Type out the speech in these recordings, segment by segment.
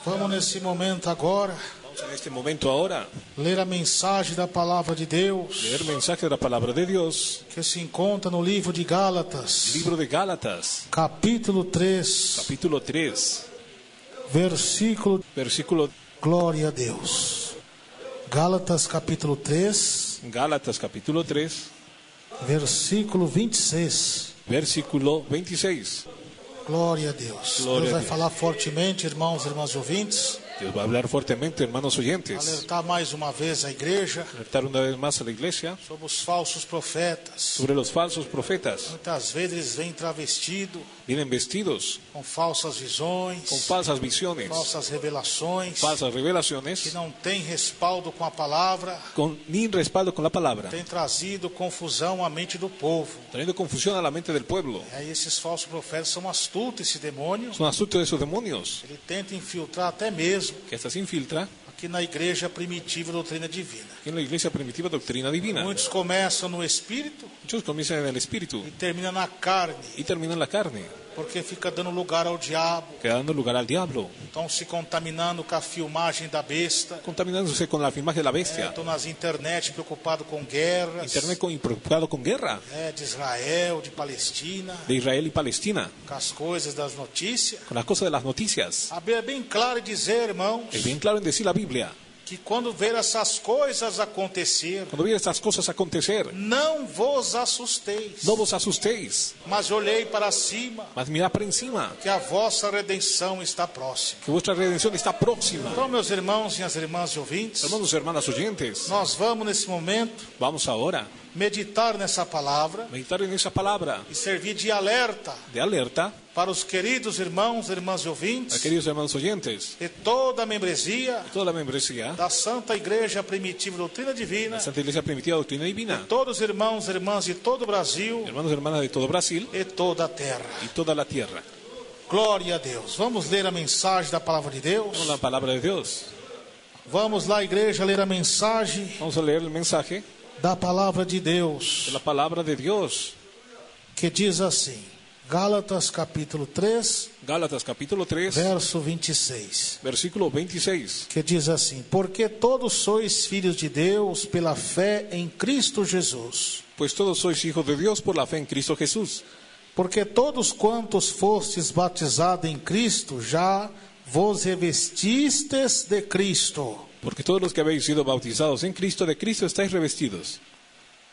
Vamos nesse momento agora Vamos en este momento ahora ler a mensagem da palavra de Deus leer el mensaje de la palabra de Dios, que se encontra no livro de Gálatas, libro de Gálatas, capítulo 3, capítulo 3, versículo Glória a Deus. Gálatas capítulo 3, Gálatas capítulo 3, versículo 26. versículo 26. Glória a Deus. Glória Deus a vai Deus. falar fortemente, irmãos e irmãs ouvintes, Dios va a hablar fuertemente, hermanos oyentes, alertar mais uma vez a igreja alertar una vez más a la iglesia sobre os falsos profetas. sobre los falsos profetas. Muitas vezes eles vêm travestidos Vienen vestidos com falsas visões, con falsas visiones, falsas revelações, falsas que revelaciones, não tem respaldo com a palavra, ni respaldo con la palabra, tem trazido confusão à mente do povo. trayendo confusión a la mente del pueblo. E aí esses falsos profetas são astutos, esse demônio, Son astutos de esos demonios ele tenta infiltrar até mesmo que hasta se infiltra aqui na igreja primitiva doutrina divina. en la iglesia primitiva doctrina divina. Muitos começam no espírito Muchos comienzan en el espíritu e terminam na carne, y terminan en la carne, porque fica dando lugar ao diabo, quedando lugar al diablo, estão se contaminando com a filmagem da besta, contaminándose con la imagen de la bestia. estão nas internet preocupados com guerras, Internet preocupado con guerra de Israel, de Palestina, de Israel y Palestina, com as coisas das notícias. con las cosas de las noticias. A Bíblia é bem clara em dizer, irmãos, Es bien claro en decir la Biblia, que quando ver essas coisas acontecer, cuando vean estas cosas acontecer, não vos assusteis, no vos asustéis, mas olhei para cima, mas mirad por encima, que a vossa redenção está próxima. que vuestra redención está próxima. Então, meus irmãos e minhas irmãs e ouvintes, Hermanos y hermanas oyentes, nós vamos nesse momento vamos ahora meditar nessa palavra a meditar en esa palabra e servir de alerta de alerta para os queridos irmãos, irmãs e a ouvintes queridos hermanos oyentes, de toda a membresia toda la membresía, da Santa Igreja Primitiva Doutrina Divina, la Santa Iglesia Primitiva Doctrina Divina, todos os irmãos e irmãs de todo o Brasil hermanos y hermanas de todo Brasil e toda a terra. y toda la tierra. Glória a Deus. Vamos ler a mensagem da palavra de Deus. Con la palabra de Dios, Vamos lá, igreja, ler a mensagem vamos a leer el mensaje da palavra de Deus, de la palabra de Dios. que diz assim, Gálatas capítulo 3, Gálatas capítulo 3, verso 26, versículo 26. que diz assim, porque todos sois filhos de Deus pela fé em Cristo Jesus, Pues todos sois hijos de Dios por la fe en Cristo Jesús. porque todos quantos fostes batizados em Cristo, já vos revestistes de Cristo. Porque todos los que habéis sido bautizados en Cristo, de Cristo estáis revestidos.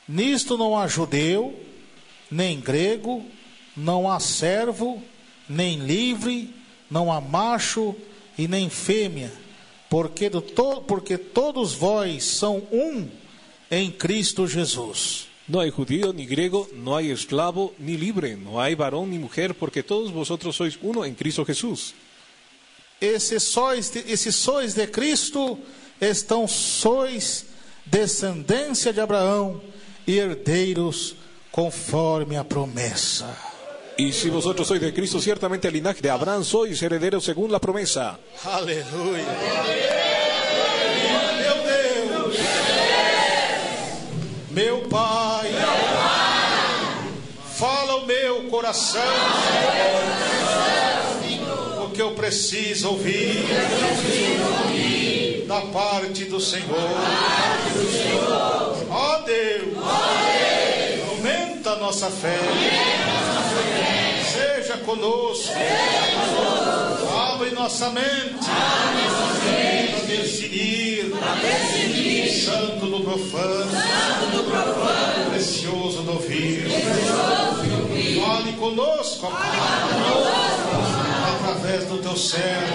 Nisto não há judeu, nem grego, não há servo, nem livre, não há macho e nem fêmea, porque todos vós são um em Cristo Jesus. No hay judío ni griego, no hay esclavo ni libre, no hay varón ni mujer, porque todos vosotros sois uno en Cristo Jesús. E se sois de Cristo, sois descendência de Abraão e herdeiros conforme a promessa. Y si vosotros sois de Cristo, ciertamente el linaje de Abraham sois herederos según la promesa. Aleluia. Meu Deus, meu Pai, fala o meu coração, o que eu preciso ouvir da parte do Senhor. Ó Deus, aumenta a nossa fé, seja conosco, abre nossa mente para discernir santo do profano, precioso do ouvir. Fale conosco, através do teu servo.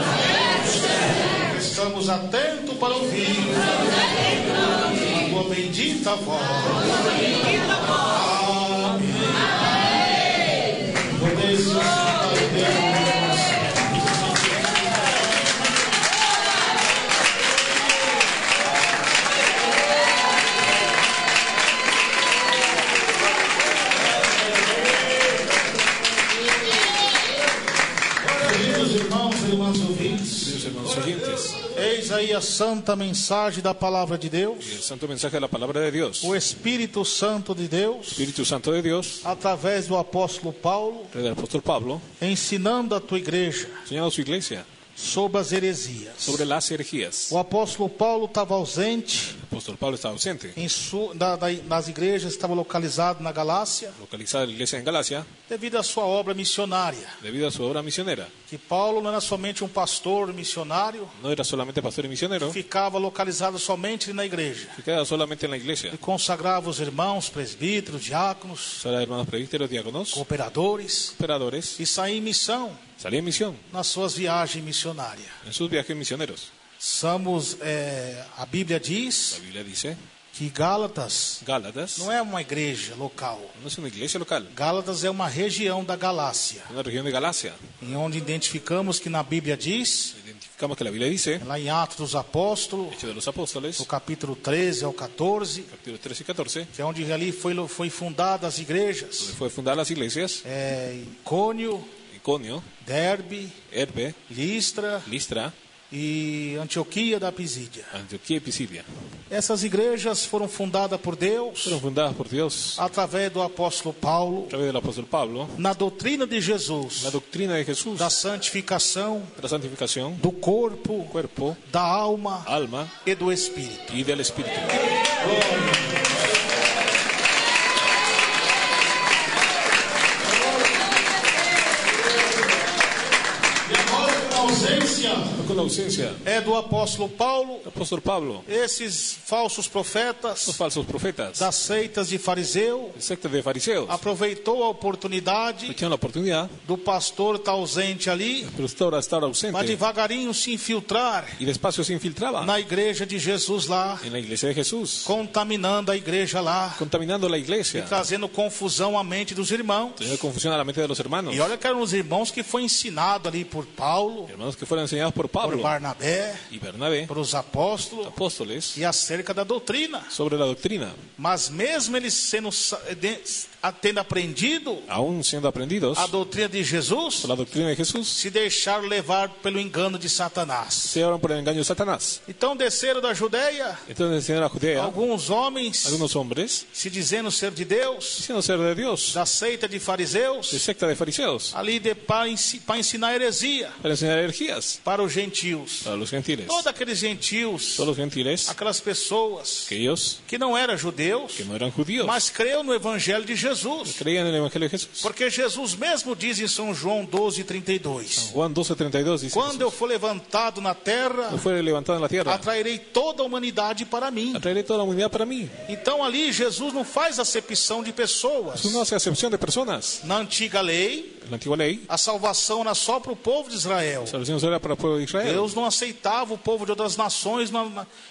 Estamos atentos para ouvir a tua bendita voz. Amém. Podeis suscitar Deus. Irmãos e irmãs ouvintes, Hermanos oyentes, eis aí a santa mensagem da palavra de Deus, el santo mensaje de la palabra de Dios. o Espírito Santo de Deus, Espíritu Santo de Dios, através do apóstolo Paulo, del apóstol Pablo, ensinando a tua igreja enseñando a su iglesia sobre as heresias. sobre las herejías. O apóstolo Paulo estava ausente, El apóstol Pablo estaba ausente, nas igrejas, estava localizado na Galácia, localizada la iglesia en Galacia, devido à sua obra missionária. debido a su obra misionera. Que Paulo não era somente um pastor missionário, No era solamente pastor y misionero, ficava localizado somente na igreja. se queda solamente en la iglesia. Ele consagrava os irmãos, presbíteros, diáconos, Solo hermanos presbíteros, diáconos, cooperadores, operadores, e saía em missão salía en misión nas suas viagens missionárias. en sus viajes misioneros. A Bíblia diz La Biblia dice, que Gálatas Gálatas não é uma igreja local. no es una iglesia local, Gálatas é uma região da Galácia, una región de Galacia. em onde identificamos que na Bíblia diz, Identificamos que la Biblia dice, lá em Atos dos Apóstolos, Hechos de los Apóstoles, do capítulo 13 ao 14, capítulos 13 y 14, que é onde ali foi fundada as igrejas, donde fue fundar las iglesias, Icônio, Iconio, Derbe, Herbe, Listra Listra, e Antioquia da Pisídia. Antioquía y Pisidia. Essas igrejas foram fundadas por Deus Fueron fundadas por Dios através do apóstolo Paulo, a través del apóstol Pablo, na doutrina de Jesus, la doctrina de Jesús, da santificação de la santificación, do corpo, cuerpo, da alma alma e do espírito. y del espíritu. Con la ausencia É do apóstolo Paulo, del apóstol Pablo, esses falsos los profetas falsos profetas, das seitas de fariseu sectas de fariseos, aproveitou a oportunidade echaron la oportunidad, do pastor estar ausente ali pero ahora estar para ausente devagarinho se infiltrar y despacio se infiltraba na igreja de Jesus lá, en la iglesia de Jesús, contaminando a igreja lá, contaminando la iglesia, trazendo confusão à mente dos irmãos. teniendo confusión a la mente de los hermanos, E olha que eram os irmãos que foi ensinado ali por Paulo, hermanos que fueron enseñados por por Pablo Barnabé, y Bernabé, por os apóstolos apóstoles, e acerca da doutrina. sobre la doctrina, Mas mesmo eles tendo aprendido aún siendo aprendidos a doutrina de Jesus, por la doctrina de Jesús, se deixaram levar pelo engano de Satanás. se llevaron por el engaño de Satanás. Então desceram da Judeia Entonces enseñaron a Judea, alguns homens, algunos hombres, se dizendo ser de Deus, diciendo ser de Dios, da seita de fariseus, de secta de fariseos, ali para ensinar heresia para enseñar herejías para os gentios. para los gentiles. Todos aqueles gentios, Todos los gentiles, aquelas pessoas aquellos que não eram judeus, que no eran judíos, mas creu no evangelho de Jesus. creían en el Evangelio de Jesús. Porque Jesus mesmo diz em São João 12:32, Juan 12:32 dice, quando eu Jesús, for levantado na terra, no fue levantado en la tierra, atrairei toda a humanidade para mim. atraeré toda la humanidad para mí. Então ali Jesus não faz acepção de pessoas. Jesús no hace acepción de personas. Na antiga lei, En la antigua ley, a salvação era só para o povo de Israel. la salvación solo era para el pueblo de Israel. Deus não aceitava o povo de outras nações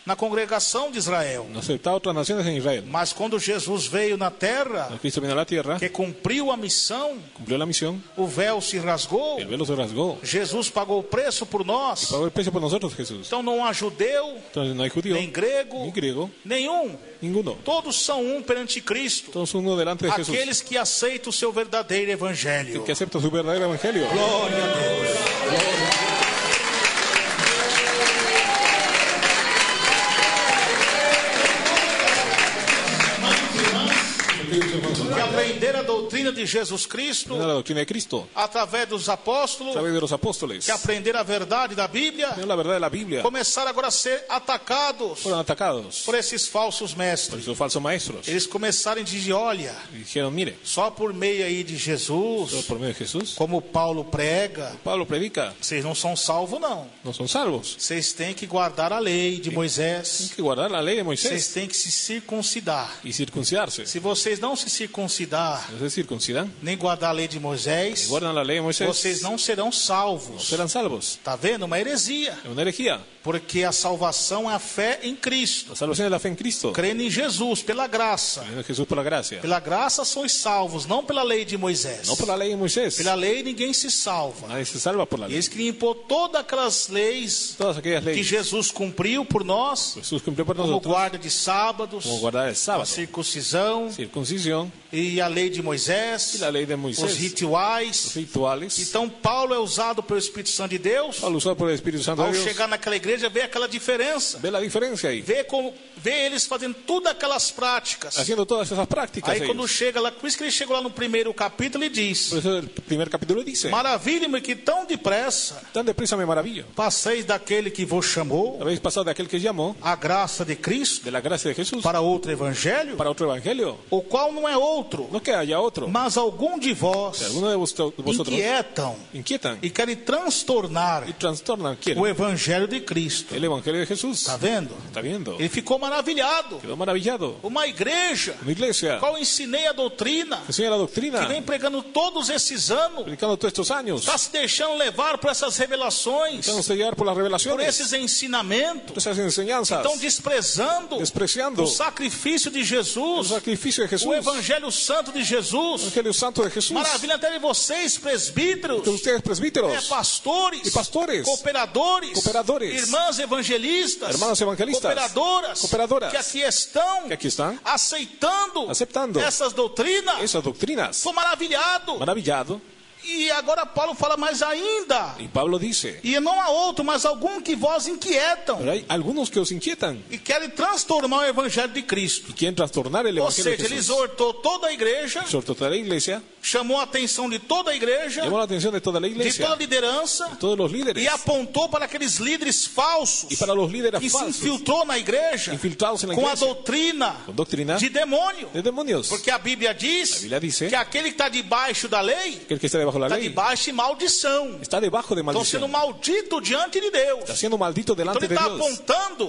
na congregação de Israel. No aceptaba otras naciones en Israel. Mas quando Jesus veio na terra, Cuando Cristo vino a la tierra, que cumpriu a missão, cumplió la misión, o véu se rasgou, el velo se rasgó. Jesus pagou o preço por nós. Pagó el precio por nosotros, Jesús. Então não há judeu, Entonces no hay judío, nem grego, ni griego, nenhum. ninguno. Todos são um perante Cristo. Todos uno delante de Jesús. Aqueles que aceitam o seu verdadeiro evangelho. Que acepta su verdadero evangelio. Glória a Deus. Que aprender a doutrina de Jesus Cristo Era la doctrina de Cristo, através dos a apóstolos, través de los apóstoles. que aprender a verdade da Bíblia, Era la verdad de la Biblia. começaram agora a ser atacados Fueron atacados por esses falsos por mestres. esos falsos maestros. Eles começaram a dizer, olha, Y dijeron, mire, só por meio aí de solo Jesus, por medio de Jesús, como Paulo prega, Pablo predica, vocês não são salvos não. no son salvos. Vocês têm que guardar a lei de Tienen Moisés. que guardar la ley de Vocês Moisés têm que se circuncidar. y circuncidarse. Se vocês não se circuncidar, No se circuncidan, nem guardar a lei de y Moisés, guardan la ley de Moisés, vocês não serão no salvos. serán salvos. Tá vendo? Uma heresia. Es una herejía. Porque a salvação é a fé em Cristo. La salvación es la fe en Cristo. Crendo em Jesus, pela graça. Creyendo en Jesús por la gracia. Pela graça sois salvos, não pela lei de Moisés. No por la ley de Moisés. Pela lei ninguém se salva. Nadie se salva por la E ley. eles queriam impor todas aquelas leis Todas aquellas que leyes Jesus cumpriu por nós, Jesús cumplió por como nosotros, guarda de sábados, como guardar el a sábado, circuncisão circuncisión e a lei de y Moisés, Moisés, y la ley de os Moisés, rituais. rituales. Então Paulo é usado pelo Espírito Santo de Deus. Paulo usado por el Espíritu Santo de Ao Dios. chegar naquela igreja, vê aquela diferença. Ve la diferencia ahí, Vê eles fazendo todas aquelas práticas. haciendo todas esas prácticas. Aí quando ellos. chega lá, por isso que ele chegou lá no primeiro capítulo e diz: Por eso el primer capítulo dice: maravilha-me que tão depressa tan deprisa me maravillo. passeis daquele que vos chamou Habéis pasado de aquel que llamó, a graça de Cristo de la gracia de Jesús, para outro evangelho, para otro evangelio. o qual não é outro, No que haya otro. mas algum de Si vós alguno de vosotros inquietam inquietan e querem transtornar y trastornan, o quieren evangelho de Cristo. el evangelio de Jesús. Está vendo? ¿Está viendo? Ele ficou maravilhado. Quedó maravillado. Uma igreja, Una iglesia qual ensinei a doutrina, que enseña la que doctrina, vem pregando todos esses anos, predicando todos estos años, está se deixando levar por essas revelações, dejándose guiar por las por revelaciones, esses ensinamentos, por esas enseñanzas, estão desprezando despreciando o sacrifício de el Jesus, sacrificio de Jesús, o el evangelho santo de Jesus. evangelio santo de Jesús. Maravilha até de vocês, presbíteros, Que ustedes presbíteros, pastores, e pastores, cooperadores, irmãs evangelistas, hermanos evangelistas, cooperadoras, que aqui estão aceitando essas doutrinas. esas doctrinas. Sou maravilhado. Maravillado. E agora Paulo fala mais ainda. Y Pablo dice: E não há outro, mas algum que vós inquietam pero hay algunos que os inquietan e querem transformar o evangelho de Cristo. y quieren trastornar el Ou evangelio seja, de ele Jesús. exortou toda a igreja, Exhortó a toda la iglesia, chamou a atenção de toda a igreja, llamó la atención de toda la de iglesia, toda a liderança, de todos los líderes, e apontou para aqueles líderes falsos y para los líderes que se falsos, infiltrou na igreja infiltrados en la com a iglesia, doutrina con doctrina de demônio. de demonios. Porque a Bíblia La diz Biblia dice que aquele que está debaixo da lei que el que está debajo de la está ley debaixo de maldição. está debajo de Estão sendo maldición, maldito diante de Deus. está siendo maldito Então delante ele de está Dios.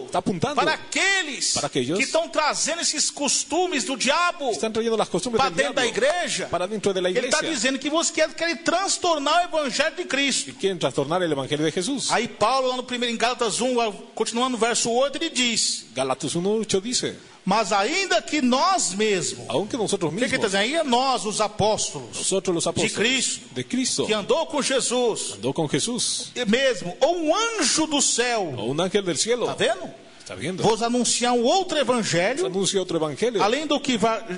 Está apuntando para aqueles para aquellos que estão trazendo esses costumes do diabo Están trayendo las costumbres para del dentro da diablo igreja. para dentro de la Ele está iglesia dizendo que você quer transtornar o evangelho de Cristo. y quieren trastornar el evangelio de Jesús. Aí Paulo, lá no primeiro, em Gálatas 1, continuando no verso 8, ele diz: Gálatas 1:8 dice: mas ainda que nós mesmos, aunque nosotros o que ele está mismos, dizendo? Aí é nós, os apóstolos, nosotros los apóstoles de Cristo, que andou com Jesus, andó con Jesús, e mesmo, ou um anjo do céu, o un ángel del cielo, está vendo? está viendo, Vos anunciar um outro evangelho, anuncia otro evangelio,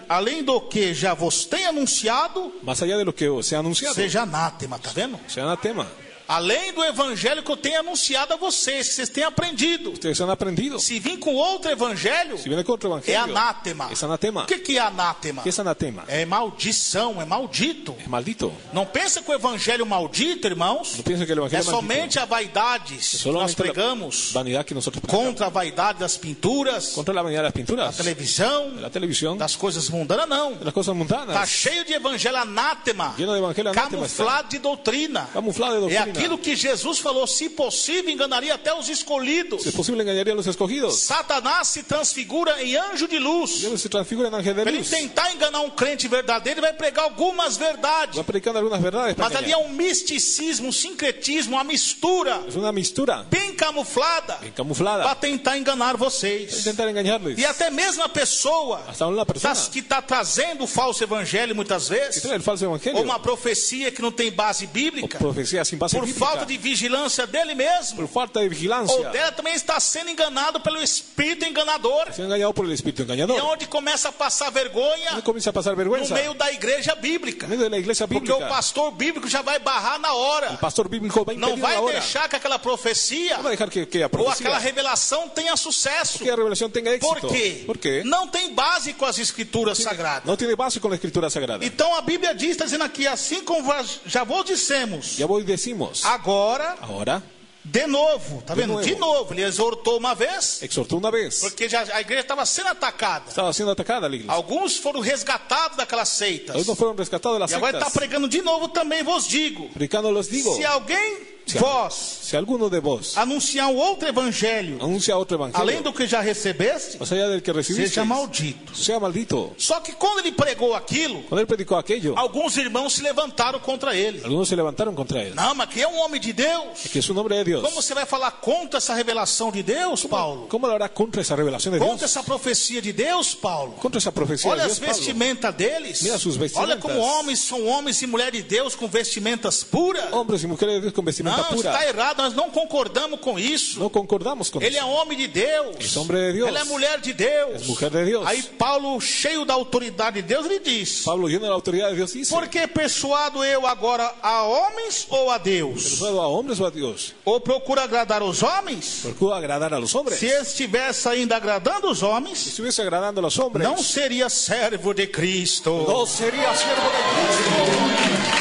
além do que já vos tem anunciado, más allá de lo que se ha anunciado, seja anátema, está vendo? sea anatema. Além do evangelho que eu tenho anunciado a vocês, que vocês têm aprendido. Ustedes han aprendido. Se vir com outro evangelho, Si viene con otro é evangelio, anátema. es anatema. O que é anátema? ¿Qué es anatema? É maldição, é maldito. Es maldito. Não pensa que o evangelho maldito, irmãos, No piensen que el é evangelio es maldito. somente a vaidades que nós Solamente la pregamos vanidad que nosotros predicamos. contra a vaidade das pinturas, Contra la vanidad de las da pinturas, televisão, de la televisión, das coisas mundanas, não. de las cosas Está mundanas, cheio de evangelho anátema, lleno de evangelio anatema, está camuflado de doutrina. camuflado de É doctrina. aquilo que Jesus falou, se possível, enganaria até os escolhidos. Si es posible, engañaría a los escogidos. Satanás se transfigura em anjo de luz. Dios se transfigura en ángel de Para ele luz. tentar enganar um crente verdadeiro, ele vai pregar algumas verdades. Va predicando algunas verdades para Mas ali é engañar. um misticismo, um sincretismo, uma mistura Es una mistura bem camuflada bien para camuflada tentar enganar para vocês. intentar engañarles. E até mesmo a pessoa Hasta una persona que está trazendo o falso evangelho muitas que vezes, trae el falso evangelio ou uma profecia que não tem base o bíblica, profecía sin base por bíblica, falta de vigilância dele mesmo, por falta de ou vigilancia, dela também está sendo enganado pelo espírito enganador. se ha engañado por el espíritu E engañador. é onde começa a passar vergonha No comienza a pasar no vergüenza meio da igreja bíblica. en medio de la iglesia Porque bíblica. o pastor bíblico já vai barrar na El hora. pastor bíblico va a Não impedir vai ahora. deixar que aquela profecia No va a dejar que a ou aquela profecía, revelação tenha sucesso. que la revelación tenga éxito. Por quê? Porque Não tem base com as escrituras sagradas. no tiene base con la escritura sagrada. Então a Bíblia diz, está dizendo aqui, assim como já vos dissemos, Ya voy decimos, agora, ahora de novo, tá De vendo? novo. De novo, ele exortou uma vez, exhortó una vez. porque já a igreja estava sendo atacada. Estaba siendo atacada la iglesia. Alguns foram resgatados daquelas seitas. Algunos fueron rescatados de las E agora está sectas. pregando de novo também, vos digo. Predicando los digo, Se alguém, Se- vós, si alguno de vos anunciar um outro evangelho, anuncia otro além evangelio, do que já recebeste, más allá del que recibiste, seja maldito. sea maldito. Só que quando ele pregou aquilo, Cuando él predicó aquello, alguns irmãos se levantaram contra ele. algunos se levantaron contra él. Não, mas que é um homem de Deus. Que es un hombre de Dios. Como você vai falar contra essa revelação de Deus, Paulo? ¿Cómo lo hará contra esa revelación de Contra Dios? essa profecia de Deus, Paulo? Contra esa profecía Olha de as Dios, Pablo. vestimentas deles. Mira sus Olha vestimentas. como homens são homens e mulheres de Deus com vestimentas puras. Hombres y mujeres de Dios con vestimentas santa Não, está pura. errado, nós não concordamos com isso. No concordamos con Ele é eso. homem de Deus. Es hombre de Dios. Ela é mulher de Deus. Es mujer de Dios. Aí Paulo, cheio da autoridade de Deus, ele diz: Pablo, lleno de la autoridad de Dios, dice: por que persuado eu agora a homens ou a Deus? ¿persuado a hombres o a Dios? Ou procuro agradar os homens? ¿Procuro agradar a los hombres? Se estivesse ainda agradando os homens, Si estuviese agradando a los hombres, não seria servo de Cristo. no sería siervo de Cristo.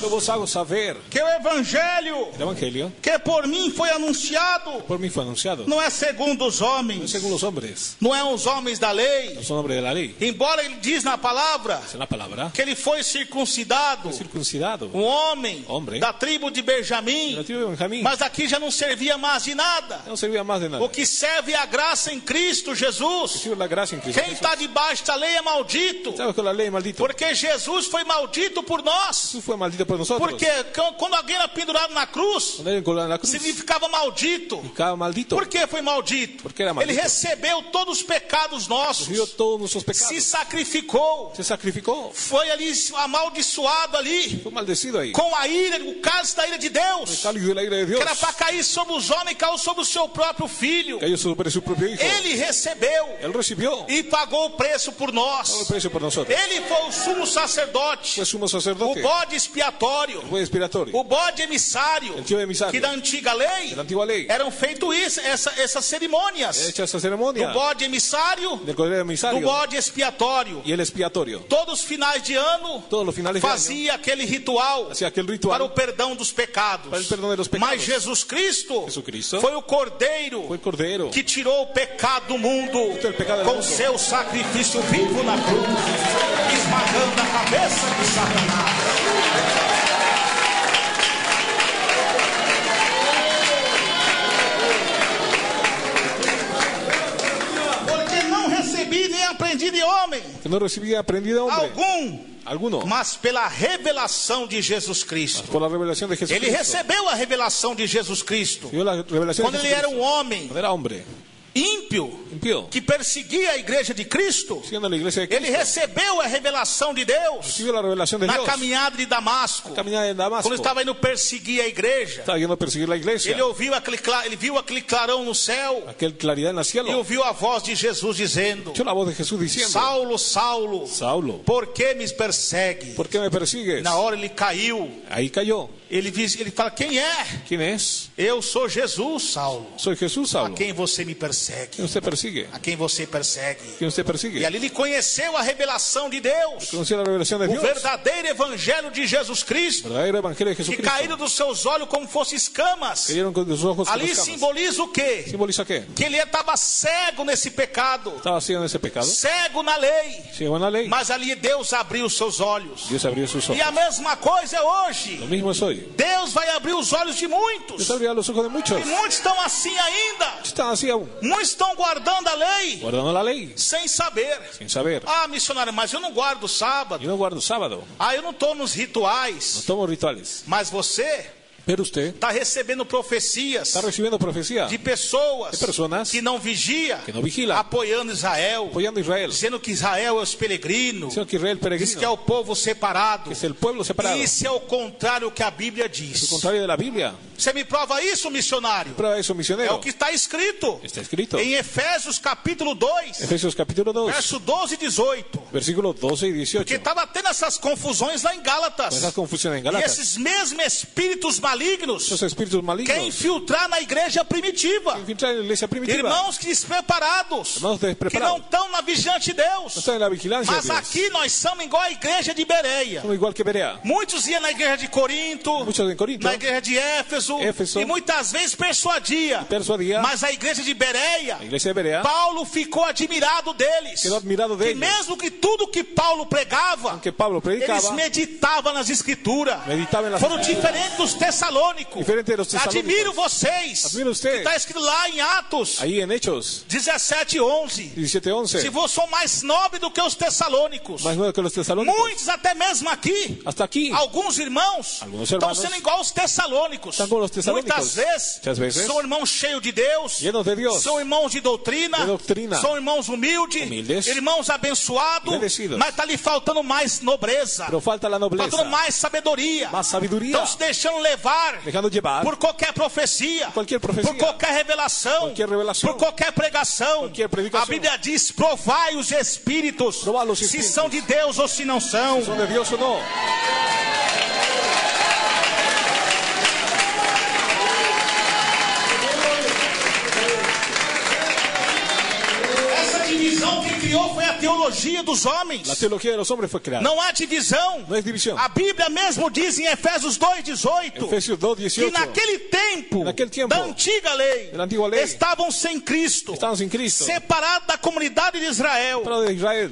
Eu vos hago saber Que o evangelho el evangelio que por mim foi anunciado por mí fue anunciado, não é segundo os no homens, según los hombres, não é os homens da lei. no son hombres de la ley. Embora ele diz na palavra Es la palabra. que ele foi circuncidado, Circuncidado, um homem Homem. da tribo de de la Benjamim, tribu de Benjamín, mas aqui já não servia mais de nada. no servía más de nada. O que serve é a graça em Cristo Jesus. Recibe la gracia en Cristo Quem Jesús. está debaixo da lei é maldito, ¿Sabes que la ley es maldito? porque Jesus foi maldito por nós. Jesús fue maldito por nosotros. Porque quando alguém era pendurado na cruz, Cuando él colgado en la cruz, significava maldito. ficaba maldito. Por que foi maldito? Porque era Ele maldito. recebeu todos os pecados nossos, Recibió todos nuestros pecados. se sacrificou, Se sacrificó. foi ali amaldiçoado ali, Fue maldecido ahí. com a ira, o cálice da ira de El Deus, cáliz de la ira de Dios que era para cair sobre os homens, caiu sobre o seu próprio filho. cayó sobre su propio hijo. Ele recebeu Él recibió e pagou o preço por todo el nós. precio por nosotros. Ele foi o sumo sacerdote, Fue sumo o sacerdote, bode expiatório, fue expiatorio. o bode emissário, El chivo emisario. que da antiga lei De la antigua ley. eram feitas essas cerimônias Hecha esa do ceremonia bode emissário, del cordero do emisario bode expiatório. y el expiatorio. Todos os finais de ano Todos los finales de año fazia aquele ritual hacía aquel para o ritual perdão dos pecados. para el perdón de los pecados. Mas Jesus Cristo Jesucristo foi o cordeiro fue el cordero que tirou o pecado do mundo el pecado del com mundo. seu sacrifício vivo na cruz, esmagando a cabeça de Satanás. Porque não recebi nem aprendi de homem que no recibía aprendido hombre alguno, mas pela revelação de Jesus Cristo. por la revelación de Jesucristo. Ele recebeu a revelação de Jesus Cristo Vio la revelación quando de ele era Jesucristo. homem Cuando era hombre, ímpio impío, que perseguia a igreja de Cristo. siendo la iglesia de Ele Cristo, recebeu a revelação de Deus recibió la revelación de na Dios. caminhada de Damasco. Caminaba en Damasco, Quando estava indo perseguir a igreja, estaba yendo a perseguir la iglesia. ele viu aquele clarão no céu Aquel claridad en el e cielo. ouviu a voz de Jesus dizendo: Escuchó la voz de Jesús diciendo: Saulo, Saulo, Saulo, por que me persegue? ¿por qué me persigues? Na hora ele caiu. Ahí cayó. Ele fala: quem é? ¿Quién es? Eu sou Jesus, Saulo. Soy Jesús, A Saulo. quem você me persegue? ¿Quién usted persigue? A quem você persegue? ¿Quién usted E persigue? ali ele conheceu a revelação de Deus, Conoció la revelación de o Dios. verdadeiro evangelho de Jesus Cristo, Verdadero evangelio de que Jesucristo. caíram dos seus olhos como fossem escamas. Cayeron con sus ojos como Ali escamas. simboliza o quê? ¿Simboliza qué? Que ele estava cego nesse pecado, Estaba haciendo ese pecado. cego na lei, Llegó en la ley. mas ali Deus abriu os seus olhos. Dios abrió sus E ojos. a mesma coisa é hoje. Lo mismo es hoy. Deus vai abrir os olhos de muitos, Dios abrirá los ojos de muchos. e muitos estão assim ainda. Están así aún, Muitos estão guardando a lei guardando la ley, sem saber. sin saber. Ah, missionário, mas eu não guardo o sábado. Yo no guardo sábado, Ah, eu não estou nos no rituais. tomo rituales. Mas você Pero usted está recebendo profecias está recibiendo profecía de pessoas de personas que não vigia, que no vigilan, apoiando Israel, apoyando a Israel. dizendo que Israel é os peregrinos, Sino que Israel diz que é peregrino, o povo separado. que es el pueblo separado. Isso é o contrário do que a Bíblia Es diz. lo contrario de la Biblia. Você me prova isso, missionário? Prueba eso, É misionero. o que está escrito Está escrito. em Efésios capítulo 2, Efesios capítulo 2, verso 12 e 18. versículos 12 y Porque 18. estava tendo essas confusões lá em Con Gálatas. esa confusión en E Galatas. esses mesmos espíritos malignos Esos espíritus querem malignos infiltrar na igreja primitiva. infiltran en la iglesia primitiva. Irmãos que despreparados, Hermanos que não despreparados. estão na vigilante de No Deus. están en la vigilancia de Mas Dios. aqui nós somos igual a igreja de Bereia. Somos igual que Berea. Muitos iam na igreja de Corinto, Muchos en Corinto na igreja de Éfeso, Éfeso. e muitas vezes persuadia. persuadía. Mas a igreja de Bereia, La iglesia de Berea Paulo ficou admirado deles. quedó admirado de Que ellos. mesmo que tudo que Paulo pregava, Aunque Pablo eles predicaba, meditavam nas escrituras. meditaba en las Foram escrituras. diferentes dos Tessalônico. Diferente de los tesalónicos. Admiro vocês. Admiro usted. Está escrito lá em Atos Ahí en Hechos 17:11. 17:11. Se vos sou mais nobre do que os tessalônicos. Más nuevo que los tesalónicos. Muitos até mesmo aqui. Hasta aquí. Alguns irmãos Alguns estão hermanos sendo igual aos tessalônicos. estão como os tessalônicos. Muitas vezes são irmãos cheios de Deus. Llenos de Dios. São irmãos de doutrina. São irmãos humildes. Irmãos abençoados. Mas está lhe faltando mais nobreza. Pero falta la nobleza. Faltando mais sabedoria. Más sabiduría. Estão se deixando levar Dejando llevar por qualquer profecia. Cualquier profecía. Por qualquer revelação. Por qualquer pregação. Cualquier predicación. A Bíblia diz: provai os espíritos. Probar los Se espíritus. são de Deus ou se não são. Si son de Dios o no. Essa divisão que criou foi a teologia dos homens. La teología de los hombres fue creada. Não há divisão. No es división. A Bíblia mesmo diz em Efésios 2:18 Efesios 2:18. que naquele tempo, tiempo da antiga lei, de la antigua ley, estavam sem Cristo, estaban sin Cristo. separados da comunidade de Israel, Pero de Israel.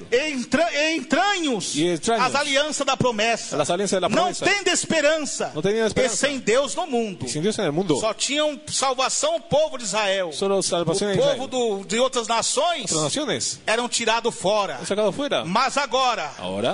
entranhos E estranhos. as alianças da promessa. Las alianzas de la Não promesa. tendo esperança. No tenían E esperanza. sem Deus no mundo. Y sin Dios en el mundo. Só tinham salvação o povo de Israel. Solo salvación O en povo Israel. de outras nações Otras naciones. eram tirados fora. Han sacado fuera. Mas agora,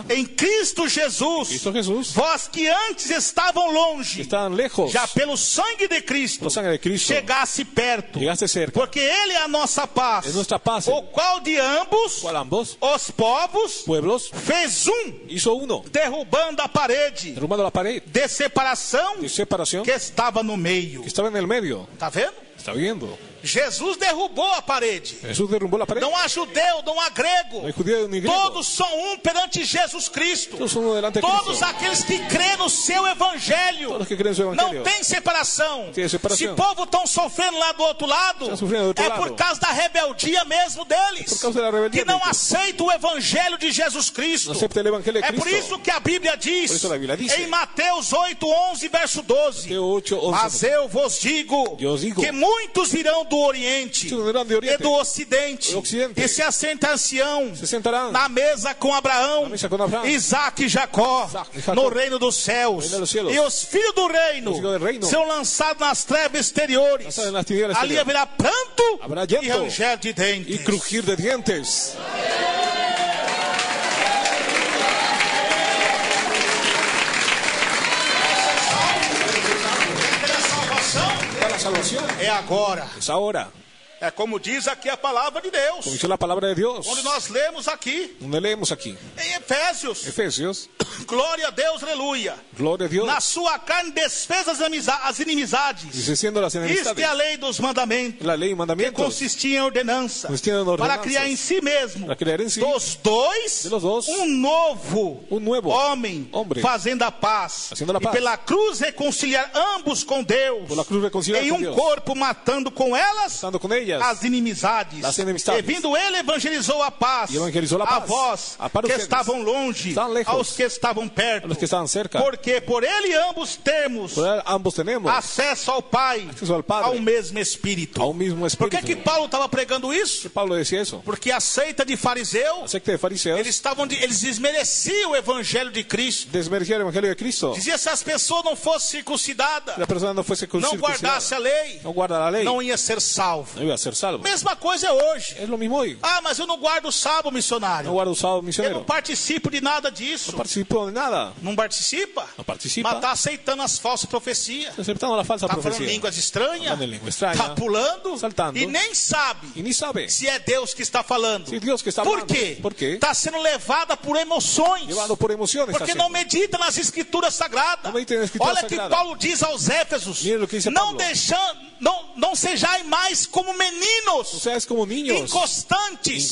em Cristo Jesus, Cristo Jesús. vós que antes estavam longe, Estaban lejos. já pelo sangue de Cristo, Por sangre de Cristo. chegasse perto. Llegaste cerca. Porque Ele é a nossa paz. Es nuestra paz. O qual de ambos Cual ambos os povos pueblos fez hizo uno. derrubando a parede Derrumbando la pared de separação de separación que estava no meio. que estaba en el medio. Tá vendo? Está viendo. Jesus derrubou a parede. Jesús derrumbó la pared. Não há judeu, não há grego. No hay judío ni griego. Todos são um perante Jesus Cristo. Todos son uno delante de Todos Cristo. aqueles que crêem no seu evangelho. Todos los que creen en su Não evangelio. tem separação. Tem separação. Se o povo estão sofrendo lá do outro lado, Estão sofrendo do outro é lado. por causa da rebeldia mesmo deles. Por causa da rebeldia que não deles. aceitam o evangelho de Jesus Cristo. No acepta el evangelio de É por Cristo. isso que a Bíblia diz, Por isso a Bíblia diz, em Mateus 8:11, verso 12. Mateo 8:11. Mas eu vos digo, Eu digo que muitos virão do Oriente Muitos virão do Oriente, e do Ocidente, do Ocidente, e se assentar-se-ão se sentarán na mesa com Abraão, na mesa com Abraão, Isaac e Jacó, Isaac e Jacó, no reino dos céus. reino dos cielos. E os filhos do reino, Os filhos do reino serão lançados nas trevas exteriores. Lançados nas tinieblas Ali exteriores. haverá pranto Habrá e llanto ranger de dentes. y crujir de dientes. La salvación É agora. es ahora. É como diz aqui a palavra de Deus. Como dice la palabra de Dios. Onde nós lemos aqui, Donde leemos aquí. em Efésios. Efesios. Glória a Deus, aleluia. Gloria a Dios. Na sua carne desfez as inimizades. Deshaciendo las Isto é a enemistades. lei dos mandamentos. La ley y Que mandamientos. consistia em ordenança. Consistia en Para ordenanzas. criar em si mesmo. Para crear en sí. Dos dois. De los dos. Um novo. Un nuevo Homem. hombre. Fazendo a paz. Haciendo la E paz. pela cruz reconciliar ambos com Deus. Por la cruz reconciliar Em con um Dios. corpo matando com elas. Estando con ellas. As inimizades. Las enemistades. E vindo ele evangelizou a paz. E evangelizou a A paz. vós A para que ustedes. estavam longe. Estaban lejos. Aos que estavam perto. A los que estaban cerca. Porque por ele ambos temos Por él ambos tenemos acesso ao Pai. acceso al Padre. Ao mesmo Espírito. a un mismo Por espíritu. que Paulo estava pregando isso? Pablo decía eso. Porque a seita de fariseus, La secta de fariseos eles desmereciam o evangelho de Cristo. desmerecía el evangelio de Cristo. Dizia, se as pessoas não fossem circuncidadas, Si la persona no fuese não circuncidada, guardasse a lei, no guarda la ley, não ia ser salvo. no iba a ser salvo. Mesma coisa é hoje. Es lo mismo hoy. Ah, mas eu não guardo o sábado, missionário. No guarda el sábado Eu não misionero. participo de nada disso. No participó de nada. Não participa? No participa. Mas está aceitando as falsas profecias. Aceptando la falsa Está falando profecía. línguas estranhas. Hablando en lengua extraña. Está pulando. Saltando. E nem sabe Y ni sabe. se é Deus que está falando. Si Dios que está Por hablando. quê? ¿Por qué? Está sendo levada por emoções. Llevado por emociones. Porque está não siendo. medita nas escrituras sagradas. Não medita nas escrituras Olha que sagradas. Paulo diz aos Éfesos. Mira lo que dice Não Pablo. deixando, não sejais mais como meninos. O sea, es como niños. Inconstantes.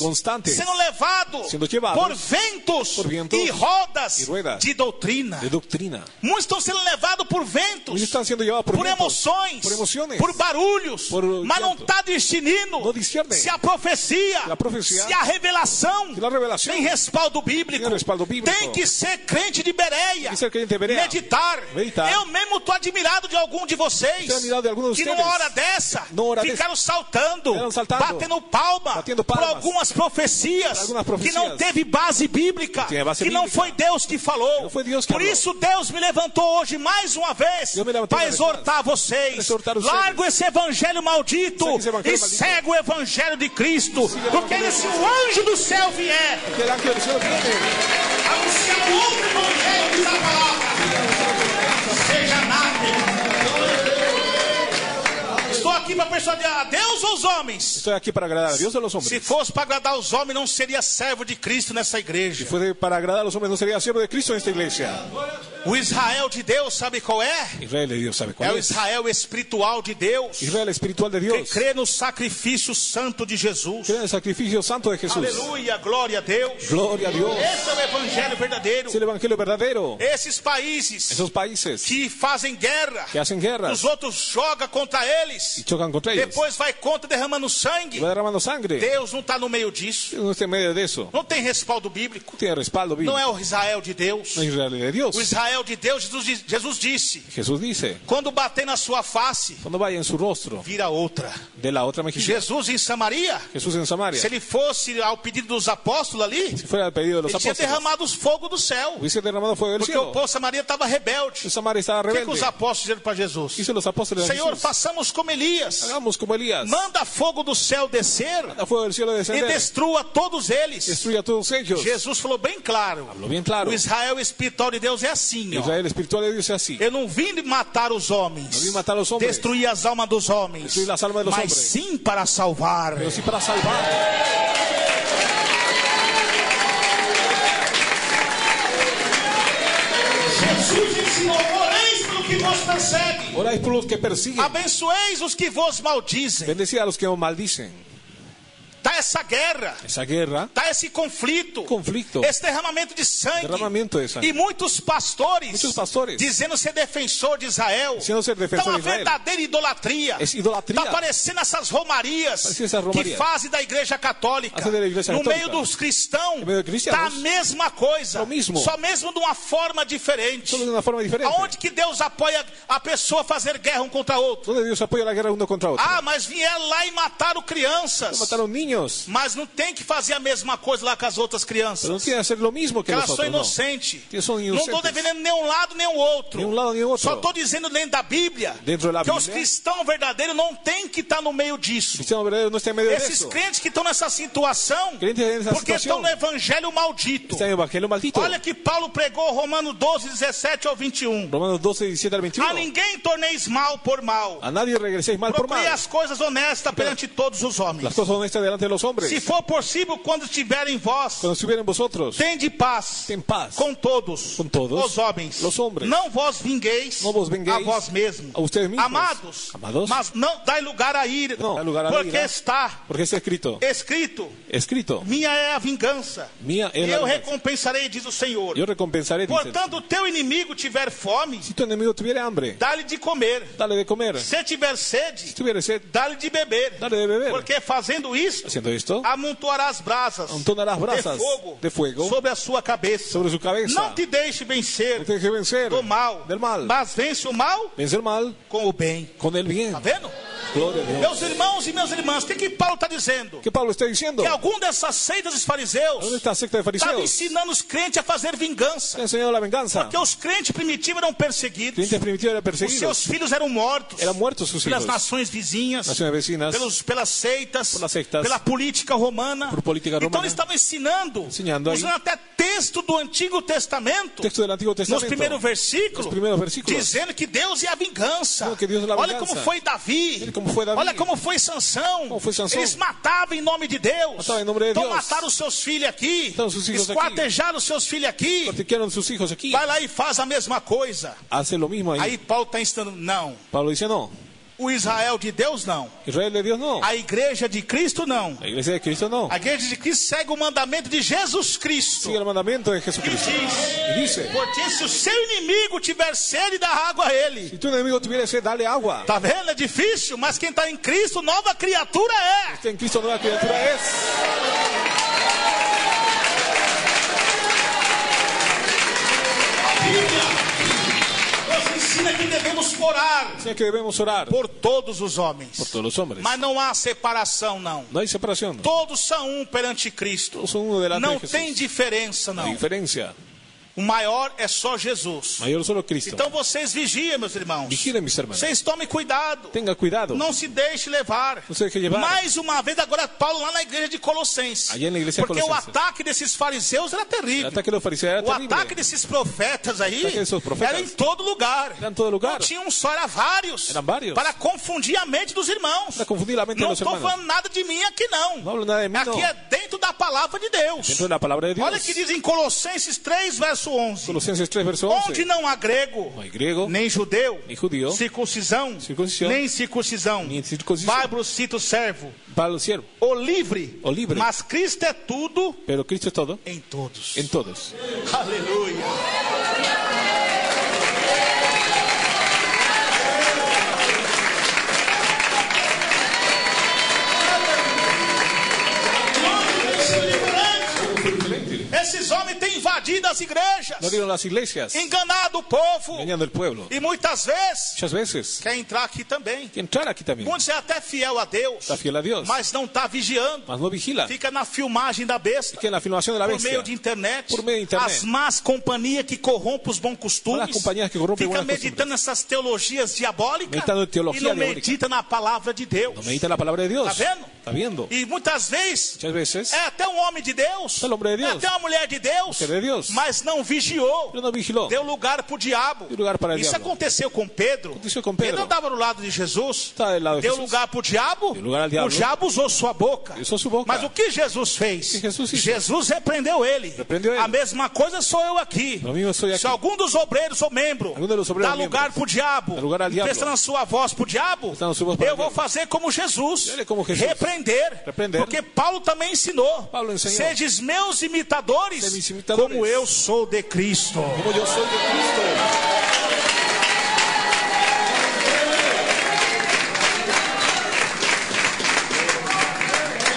Sendo levados Sendo llevados por ventos e rodas y ruedas de doutrina. de doctrina. Muitos estão sendo levados por ventos, Muchos están siendo llevados por vientos, emoções, por emociones, por barulhos, por mas não llanto. está discernindo No discierne. se a profecia, Se a revelação Si la revelación tem respaldo bíblico. tem respaldo bíblico. Tem que ser crente de Bereia, que ser crente de Berea. meditar. Eu mesmo estou admirado de algum de vocês Estou admirado de algum de que ustedes. numa hora dessa Numa hora ficaram saltando, saltando, batendo palma por algumas profecias que não teve base bíblica, que não foi Deus que falou. Por isso Deus me levantou hoje mais uma vez para exortar vocês. Larga esse evangelho maldito e segue o evangelho de Cristo, porque se o anjo do céu vier anunciar outro evangelho da palavra, seja anátema. Estou aqui para persuadir a Deus ou os homens? Estou aqui para agradar a Deus ou os homens? Se fosse para agradar os homens, não seria servo de Cristo nessa igreja. Se fosse para agradar os homens, não seria servo de Cristo nesta igreja. O Israel de Deus, sabe qual é? Israel de Deus, sabe qual é? É o Israel espiritual de Deus. Israel espiritual de Deus. Que crê no sacrifício santo de Jesus. Crê no sacrifício santo de Jesus. Aleluia, glória a Deus. Glória a Deus. Esse é o evangelho verdadeiro. Esse é o evangelho verdadeiro. Esses países que fazem guerra, os outros jogam contra eles, e chocam contra eles. Depois vai contra derramando sangue. Deus não está no meio disso. Deus não está no meio disso. Não tem respaldo bíblico. Tem respaldo bíblico. Não é o Israel de Deus. Não é Israel de Deus. O Israel de Deus, Jesus disse. Quando bater na sua face, quando vai em seu rosto, vira outra. De la outra mejilla. Jesus em Samaria. Se ele fosse ao pedido dos apóstolos ali, ele tinha derramado os fogos do céu. Porque o povo de Samaria estava rebelde. O que os apóstolos disseram para Jesus? Senhor, façamos como Elias. Manda fogo do céu descer e destrua todos eles. Jesus falou bem claro. O Israel espiritual de Deus é assim. Eu não vim matar os homens, destruir as almas dos homens, mas sim para salvar. Jesus ensinou: oreis pelo que vos perseguem. Orai por los que persiguen. Abençoeis os que vos maldizem. Bendecid a los que os maldicen. Está essa guerra, está esse conflito, esse derramamento de sangue, e muitos pastores dizendo ser defensor de Israel. Está uma verdadeira idolatria. Está aparecendo essas romarias que fazem da igreja católica. No meio dos cristãos está a mesma coisa, só mesmo de uma forma diferente. Aonde que Deus apoia a pessoa a fazer guerra um contra outro? Ah, mas vieram lá e mataram crianças. Mas não tem que fazer a mesma coisa lá com as outras crianças. Elas são inocentes. Não estou defendendo nenhum lado nem o outro. Só estou dizendo dentro da Bíblia que os cristãos verdadeiros não tem que estar no meio disso. Esses crentes que estão nessa situação porque estão no evangelho maldito. Olha que Paulo pregou Romanos 12, 17 ao 21. A ninguém torneis mal por mal. Procurei as coisas honestas perante todos os homens. Se for possível, quando estiver em vós, tende paz com todos os homens. Não vos vingueis a vós mesmos. Amados, mas não dai lugar a ira, porque está escrito: minha é a vingança, eu recompensarei, diz o Senhor. Portanto, o teu inimigo tiver fome, dá-lhe de comer. Se tiver sede, dá-lhe de beber. Porque fazendo isto, amontoarás brasas de fogo sobre a sua cabeça. Não te deixe vencer do mal, mas vence o mal com o bem. Está vendo? Meus irmãos e minhas irmãs, o que Paulo está dizendo? Que algum dessas seitas dos fariseus estava ensinando os crentes a fazer vingança. Porque os crentes primitivos eram perseguidos. Os seus filhos eram mortos pelas nações vizinhas, pelas seitas, pela política romana. Então eles estavam ensinando, usando até texto do Antigo Testamento, nos primeiros versículos, dizendo que Deus é a vingança. Olha como foi Davi. Olha como foi Sansão. Eles matavam em nome de Deus. Então mataram os seus filhos aqui, esquartejaram os seus filhos aqui. Vai lá e faz a mesma coisa. Aí Paulo está ensinando: não. O Israel de Deus não. A igreja de Cristo não. A igreja de Cristo segue o mandamento de Jesus Cristo. E diz: porque se o seu inimigo tiver sede, dá água a ele. Está vendo? É difícil, mas quem está em Cristo, nova criatura é. A Bíblia nos ensina que devemos orar Sino que debemos orar por todos os homens. por todos los hombres. Mas não há separação, não. No hay separación. Todos são um perante Cristo. Todos son uno delante Não de Jesús. tem diferença, No hay não. diferencia. O maior é só Jesus. Mayor solo Cristo. Então vocês vigiem, meus irmãos. Vigilen, mis hermanos. Vocês tomem cuidado. Tenga cuidado. Não se deixe levar. No se deje llevar. Mais uma vez, agora Paulo lá na igreja de Colossenses. Allá na igreja de Porque o Colossenses. ataque desses fariseus era El terrível. ataque de los fariseos era O terrible. ataque desses profetas aí ataque desses profetas era em todo lugar. Era em todo lugar. Não tinha um só, era vários. Eram vários. Para confundir a mente dos irmãos. Para confundir la mente de Não los estou hermanos. falando nada de mim aqui, não. No hablo nada de mí, Aqui no. é dentro da palavra de Deus. Dentro de la palabra de Dios. Olha que diz em Colossenses 3, verso 11. Colosenses 3, verso Onde 11. não há grego, No hay griego, nem judeu, ni judío, circuncisão, circuncisão, nem circuncisão, ni circuncisión. bárbaro, cito, servo, para los siervos. o livre, mas Cristo é tudo Pero Cristo es todo em todos. en todos. Aleluia. Esses homens têm invadido as igrejas, No dieron las iglesias, enganado o povo, engañando al pueblo. e muitas vezes Muchas veces. quer entrar aqui também. Que entrar aquí también. Muitos é até fiel a Deus, Está fiel a Dios. mas não está vigiando. Mas no vigila. Fica na filmagem da besta, Que en la filmación de la por bestia. meio de internet, Por meio de internet. as más companhias que corrompem os bons costumes, As companhias que corrompem fica buenas meditando nessas teologias diabólicas Meditando em teologia e não diabólica. medita na palavra de Deus. No medita la palabra de Dios. Está vendo? Está viendo. E muitas vezes Muchas veces. é até um homem de Deus, É um homem de Deus. é até uma mulher de Deus, Mujer de Dios. mas não vigiou, Pero no vigiló. deu lugar para o diabo. Deu lugar para o Isso diabo. aconteceu com Pedro. Aconteceu com Pedro. Pedro andava do lado de Jesus, Está del lado de deu Jesús. lugar para o diabo, Deu lugar ao diabo. o diabo usou sua boca. Usou sua boca. Mas o que Jesus fez? O que Jesus fez? Jesus repreendeu ele. Repreendeu ele. A mesma coisa sou eu aqui. Lo mismo soy Se aquí. algum dos obreiros ou membro Algum dos obreiros dá ou lugar membros para o diabo, dá lugar ao diabo, prestando a sua voz para o diabo, prestando sua voz para eu o vou diabo. fazer como Jesus, Ele como Jesus. repreender, porque Paulo também ensinou, Paulo ensinou. sedes meus imitadores, Sede mis imitadores. como eu sou de Cristo. Como yo soy de Cristo.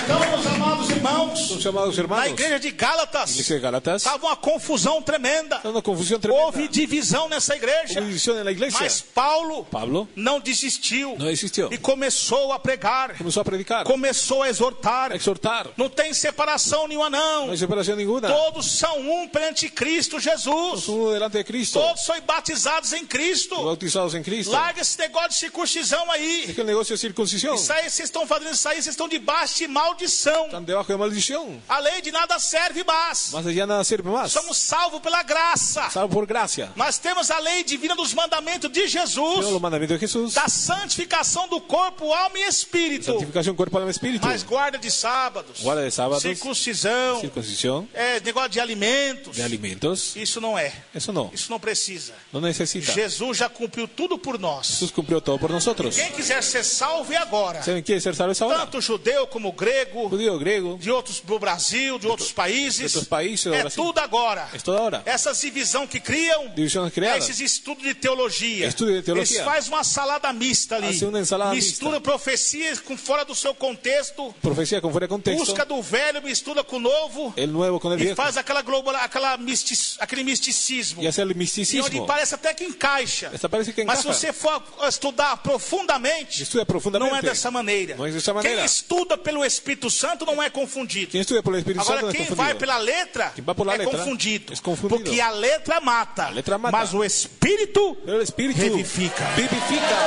Então, meus amados irmãos, Los llamados na hermanos. igreja de Gálatas, Iglesia de Gálatas. estava uma confusão tremenda. Está una confusión tremenda. Houve divisão nessa igreja. Hubo división en la iglesia. Mas Paulo Pablo não desistiu no desistió. e começou a pregar, Comenzó a predicar. começou a exortar. A exhortar. Não tem separação nenhuma, No não. hay separación ninguna. Todos são um perante Cristo Jesus. Somos uno delante de Cristo. Todos são batizados em Cristo. Bautizados en Cristo. Larga esse negócio de circuncisão aí. Es que el negocio es circuncisión. Isso aí, vocês estão fazendo isso aí, vocês estão debaixo de maldição. Están debajo de maldición. A lei de nada serve mais. Más allá nada sirve más. Somos salvos pela graça. Salvo por gracia. Nós temos a lei divina dos mandamentos de Jesus, Tenemos los mandamientos de Jesús. da santificação do corpo, alma e espírito. Santificación, cuerpo, alma, espíritu. Mas guarda de sábados, Guarda de sábados. circuncisão, Circuncisión. negócio de alimentos. De alimentos. Isso não é. Eso no. Isso não precisa. No necesita. Jesus já cumpriu tudo por nós. Jesús cumplió todo por nosotros. Quem quiser ser salvo é agora. ¿Saben quién ser salvo ahora? Tanto judeu como grego, Judío, griego, de outros do Brasil, de outros países. de otros países. É Brasil. tudo agora. Es todo ahora. Essas divisões que criam, Divisiones creadas. esses estudos de teologia. Estudo de teologia. Eles fazem uma salada mista ali. Hace una ensalada Mistura profecias com fora do seu contexto. Profecía con fuera de contexto. Busca do velho, mistura com o novo. El nuevo con el E viejo. faz aquele misticismo. Y hace el E onde misticismo. parece até que encaixa. Esta parece que Mas se encaja. você for estudar profundamente, Estudia profundamente. não é dessa maneira. Não é dessa Quem maneira. estuda pelo Espírito Santo não é confundido. Quien estudia por el Espíritu Santo Agora, no es quem confundido. vai pela letra Quem vai por la é letra confundido. é confundido. Porque a letra mata, A letra mata. mas o Espírito Pero el Espíritu revifica. vivifica.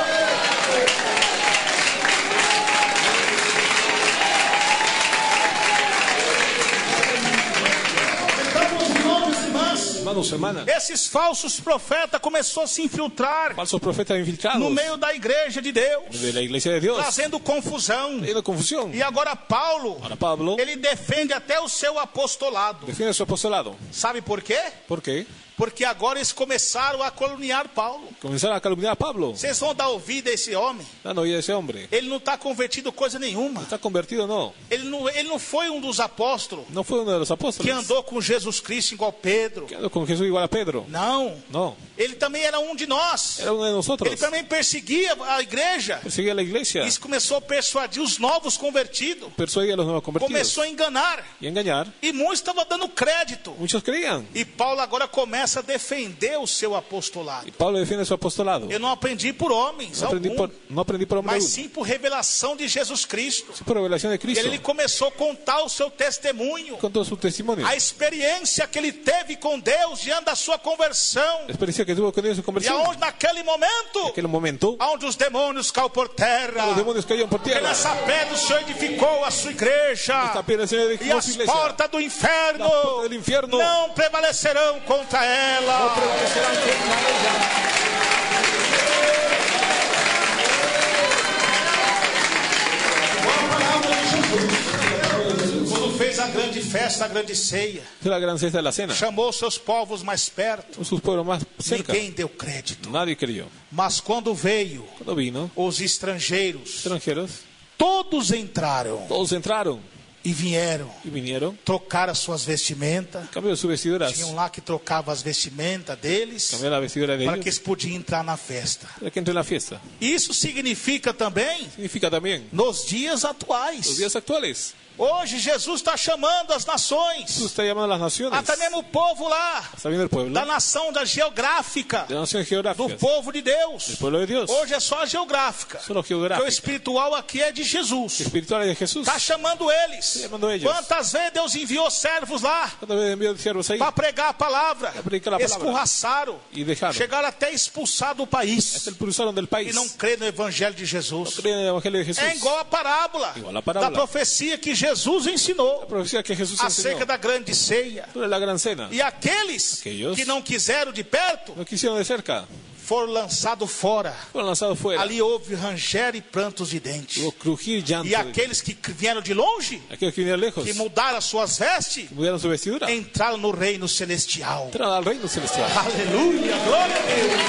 Hermanos, hermanas, Esses falsos profetas começaram a se infiltrar falsos profetas infiltrados no meio da igreja de Deus, de la iglesia de Dios, trazendo confusão. trayendo confusión. E agora Paulo, Ahora Pablo ele defende até o seu apostolado. defiende su apostolado. Sabe por quê? ¿Por qué? Porque agora eles começaram a caluniar Paulo. Comenzaron a calumniar a Pablo. Vocês vão dar ouvido a esse homem? Dando oído a ese hombre. Ele não está convertido coisa nenhuma. ¿Está convertido o no? Ele não foi um dos apóstolos No fue uno de los que apóstoles andou com Jesus Cristo igual Pedro. que andó con Jesús igual a Pedro. Não. No, Ele também era um de nós. era uno de nosotros. Ele também perseguia a igreja. Perseguía a la iglesia, Isso começou a persuadir os novos convertidos. persuadía a los nuevos convertidos Começou a enganar. y a engañar. E muitos estavam dando crédito. Muchos creían. E Paulo agora começa começa a defender o seu apostolado. Y Pablo defiende su apostolado. Eu não aprendi por homens, No aprendí por hombre mas alguno, sim por revelação de Jesus Cristo. sino por revelación de Cristo. Ele começou a contar o seu testemunho, Con todo su testimonio. a experiência que ele teve com Deus diante da sua conversão. La experiencia que tuvo con Dios en su E conversión. aonde naquele momento, En aquel momento, onde os demônios caíram por terra, los demonios caían por que tierra. nessa pedra o Senhor edificou a sua igreja, Esta piedra el Señor e edificó as su iglesia. portas do inferno Las puertas del infierno não prevalecerão contra ela. prevalecerán contra ella. Quando fez a grande festa, a grande ceia, Fue la gran cesta de la cena. chamou seus povos mais perto, Con sus pueblos más cerca. ninguém deu crédito. Nadie creyó. Mas quando veio Cuando vino, os estrangeiros, extranjeros, todos entraram todos entraron e vieram y vinieron. trocar as suas vestimentas. Cambió sus vestiduras. Tinham lá que trocava as vestimentas deles Cambió la vestidura de para que ellos eles podiam entrar na festa. para que entre en la fiesta. Isso significa também Significa también nos dias los atuais. días actuales. Hoje Jesus está chamando as Jesús nações, está llamando a las naciones. até mesmo o povo lá, Está viendo el pueblo da nação da geográfica, de las naciones do geográficas. povo de Deus. El pueblo de Dios. Hoje é só a geográfica, Solo porque o geográfico. espiritual aqui é de Jesus. Espiritual de Jesús. Está chamando eles. Chamando ellos. Quantas vezes Deus enviou servos lá ¿Cuántas veces envió siervos ahí? para pregar a palavra? predicar a palavra. Escorraçaram, Y dejaron. chegaram até a expulsar do país Hasta el expulsaron del e país. não crê no evangelho de Jesus. Creen en el evangelio de Jesús. É igual a parábola Igual a parábola. da profecia que Jesus ensinou La profecía que Jesús acerca enseñó da grande ceia. sobre la gran cena. E aqueles Aquellos que não quiseram de perto No quisieron de cerca. foram lançados fora. Fueron lanzados fuera. Ali houve ranger e prantos de dentes. Hubo crujir, llanto. E aqueles que vieram de longe, Aquellos que vinieron lejos. que mudaram as suas vestes, Mudaron su vestidura. entraram no reino celestial. Entraron al reino celestial. Aleluia, glória a Deus.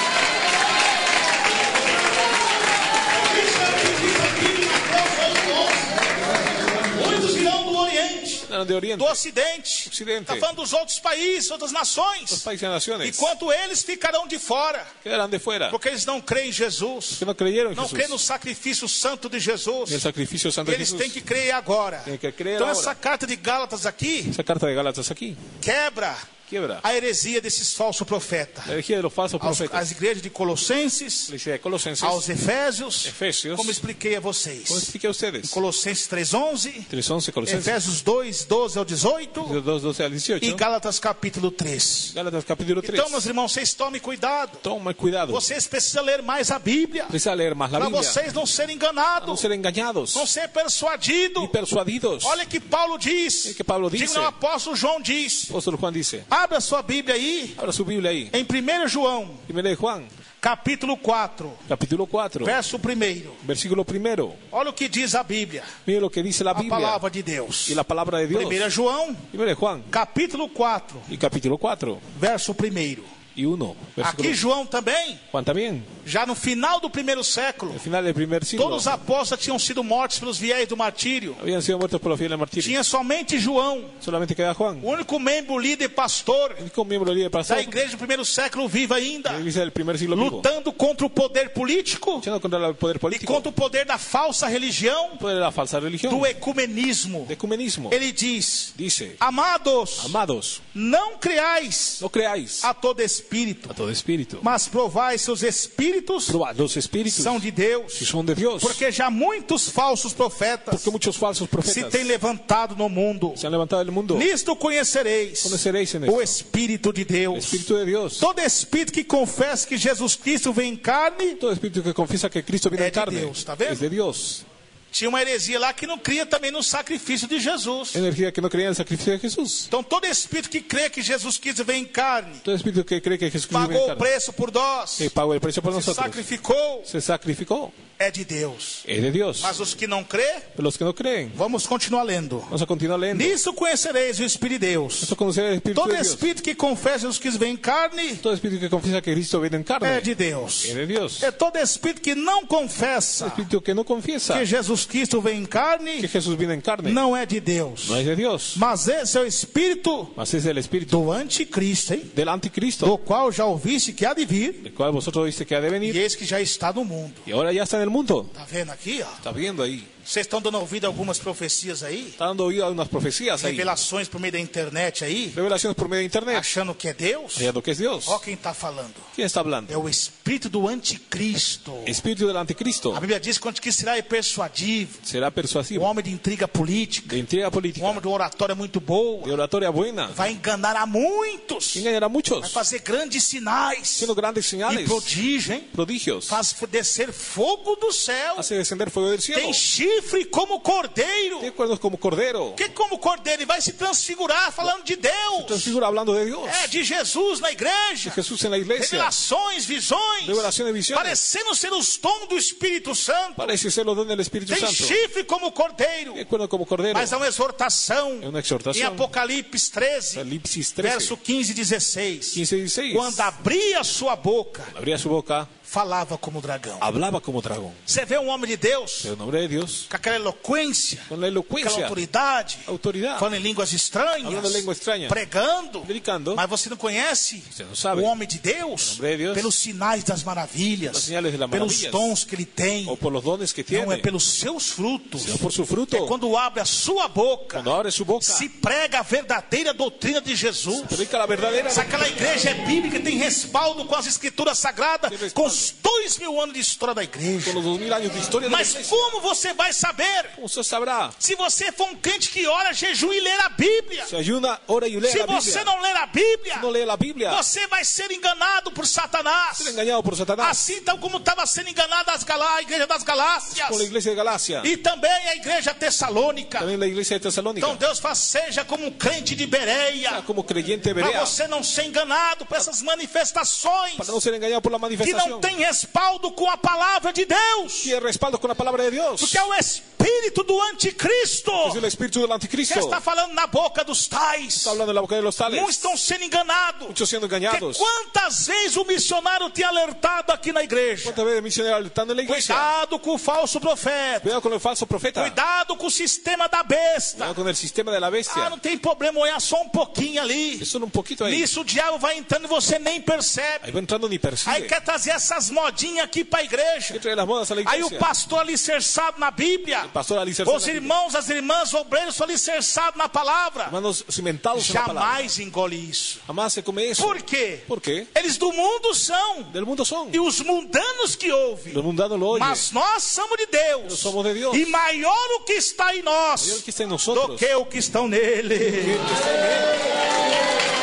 Muitos virão do Oriente, Eran de Oriente. do Ocidente. Ocidente. Está falando dos outros países, outras Los nações. países y naciones. Enquanto eles ficarão de fora, Quedarán de fuera. porque eles não creem em Jesus, Que no creyeron en não creem Jesús. no sacrifício santo de Jesus. En el sacrificio santo de Eles Jesús. têm que crer agora. Tienen que creer Então ahora. essa carta de Gálatas aqui Esa carta de Gálatas aquí quebra quiebra a heresia desses falsos profetas. la herejía de los falsos profetas. Às igrejas de Colossenses, La iglesia de Colosenses. aos Efésios, Efesios. como expliquei a vocês. ¿Cómo expliqué a ustedes? Colossenses 3:11, 3:11 Colosenses. Efésios 2:12 ao 18 2:12 al 18. e Gálatas capítulo 3. Gálatas capítulo 3. Então, meus irmãos, vocês tomem cuidado. Toma cuidado. Vocês precisam ler mais a Bíblia Precisa leer más la para Biblia. vocês não serem No enganados, ser engañados. não ser persuadidos. Ni persuadidos. Olha que Paulo diz. É que Paulo Diga, dice. não, o apóstolo João diz. El apóstol Juan dice. Abra sua Bíblia aí Abra su Biblia ahí. em 1 João, Primera de Juan, capítulo 4, capítulo 4, verso 1. versículo 1. Olha o que diz a Bíblia, Mire lo que dice la a Biblia palavra de Deus. y la palabra de Dios. 1 João, Primera de Juan capítulo 4, y capítulo 4 verso 1. y 1. Versículo. Aqui João também, Juan también. já no final do primeiro século, Al final del primer siglo todos os apóstolos tinham sido mortos pelos fiéis do martírio. habían sido muertos por los fieles martirios. Tinha somente João, Solamente queda Juan, o único membro, líder, pastor el único miembro líder pastor da de igreja do primeiro século vivo ainda, la iglesia del primer siglo vivo, lutando contra o poder político luchando contra el poder e político, contra o poder da falsa religião, el poder de la falsa religión, do ecumenismo. de ecumenismo. Ele diz: Dice, amados, amados, não creais no creáis a todo espírito, a todo espíritu, mas provai se os espíritos probad los espíritus são de Deus, si son de Dios, porque já muitos falsos profetas porque muchos falsos se profetas têm levantado no mundo. se han levantado del mundo. Nisto conhecereis Conoceréis en o esto Espírito de el Deus. Espíritu de Dios. Todo espírito que confessa que Jesus Cristo vem em carne, Todo espíritu que confiesa que Cristo viene É en de carne Deus, tá vendo? es de Dios. tinha uma heresia lá que não cria também no sacrifício de Jesus. Energía que no creía en el sacrificio de Jesús. Então todo espírito que crê que Jesus Cristo vem em carne, Todo espíritu que cree que Jesucristo viene pagou en o carne, preço por nós, que pagó el precio por se nosotros, sacrificou, se sacrificó, é de Deus. es de Dios. Mas os que não crê, Pero los que no creen, vamos continuar lendo. vamos a continuar leyendo. Nisso conhecereis o Espírito de Deus. Esto conocer el Espíritu Todo de Dios. espírito que confessa Jesus Cristo vem em carne, Todo espíritu que confiesa que Cristo viene en carne é de Deus. es de Dios. É todo espírito que não confessa Espíritu que no confiesa que Jesus Cristo vem em que carne, Jesús viene en carne não é de Deus. no es de Dios, Mas esse é o espírito mas es el espíritu do anticristo, hein? del anticristo, Do qual já ouviste que há de vir, el cual vosotros dice que ha de e venir eis que já está no mundo. y ahora ya está en el mundo. Tá vendo aqui, ó? Está viendo ahí. Vocês estão dando ouvido a algumas profecias aí? Está dando oído a unas profecías ahí. Revelações por meio da internet aí? Revelaciones por medio de internet. Achando que é Deus? Hallando que es Dios. Ó quem está falando. ¿Quién está hablando? É o espírito do anticristo. Espíritu del anticristo. A Bíblia diz que o anticristo será persuadivo. Será Um persuasivo. homem de intriga política. De intriga Um política. homem de oratória muito boa. De oratoria buena. Vai enganar a muitos. Engañará a Vai muchos. fazer grandes sinais. Haciendo grandes E señales. prodígio, hein? Prodigios. Faz descer fogo do céu. Hace descender fuego del cielo. Tem chifre como cordeiro. Tiene cuernos como cordero. Que como cordeiro? Ele vai se transfigurar falando de Deus. Transfigura hablando de Dios. É, de Jesus na De igreja. Jesús en la iglesia. Revelações, visões. Revelaciones, visiones. Parecendo ser os dons do Espírito Santo. Parece ser los dones del Espíritu Tem Santo. chifre como cordeiro. Tiene cuernos como cordero. Mas há uma exortação É uma em exortação. Apocalipse 13, Apocalipsis 13. verso 15 e 16. 15 y 16. Quando abria a sua boca, Abría su boca. falava como dragão. Hablaba como dragón. Você vê um homem de Deus Pero en nombre de Dios. com aquela eloquência, Con la aquela elocuencia. autoridade, Autoridad. falando em línguas estranhas, Hablando língua estranha. pregando, Predicando. mas você não conhece Você não sabe. o homem de Deus, Hombre de Dios. pelos sinais das maravilhas, Las señales de las pelos maravillas. dons que ele tem, O por los dones que não é tiene. pelos seus frutos. Sino por su fruto. É quando abre a sua boca, Cuando abre su boca. se prega a verdadeira doutrina de Jesus. Predica la verdadera. Se aquela igreja é bíblica, tem respaldo com as escrituras sagradas, Tem respaldo. com os 2000 anos de história da igreja. Con los 2000 años de historia de la Mas iglesia. como você vai saber? ¿Cómo usted sabrá? Se você for um crente que ora, jejum e ler a Bíblia. Se ayuna, ora y lee Se la você Biblia. não ler a Bíblia, No lee la Biblia. você vai ser enganado por Satanás. Ser engañado por Satanás. Assim então como estava sendo enganada a igreja das Galácias. Con la iglesia de Galacia. E também a igreja tessalônica. También la iglesia de Tesalónica. Então Deus faz, seja como um crente de Bereia. Sea como creyente de Para Berea. você não ser enganado por essas manifestações Para no ser engañado por la que não manifestación. tem respaldo com a palavra de Deus. Tiene respaldo con la palabra de Dios. Porque é o espírito do anticristo Es el espíritu del que anticristo. está falando na boca dos tais. Está hablando en la boca de los tales. Muitos estão sendo enganados. Muchos siendo Porque engañados. quantas vezes o missionário tem alertado aqui na igreja? ¿Cuántas veces misioneros alertando en la iglesia? Cuidado com o falso profeta. Cuidado con el falso profeta. Cuidado com o sistema da besta. Cuidado con el sistema de la bestia. Ah, não tem problema, olhar só um pouquinho ali. Es solo un poquito ahí. Nisso o diabo vai entrando e você nem percebe. Ahí va entrando ni Aí percibe. quer trazer essas modinhas aqui para a igreja. Que trae las modas a la Aí iglesia. o pastor alicerçado na Bíblia. Pastor alicerçado Os na Bíblia. irmãos, as irmãs, obreiros são alicerçados na palavra. Hermanos cimentados en la palabra. Jamais engole isso. Jamás se come eso. Por quê? ¿Por qué? Eles do mundo são. Del mundo son. E os mundanos que ouvem. Los mundanos lo oyen. Mas nós somos de Deus. Nós somos de Deus. E maior o que está em nós Mayor que está en do nosotros. que o que estão nele. Que está en él.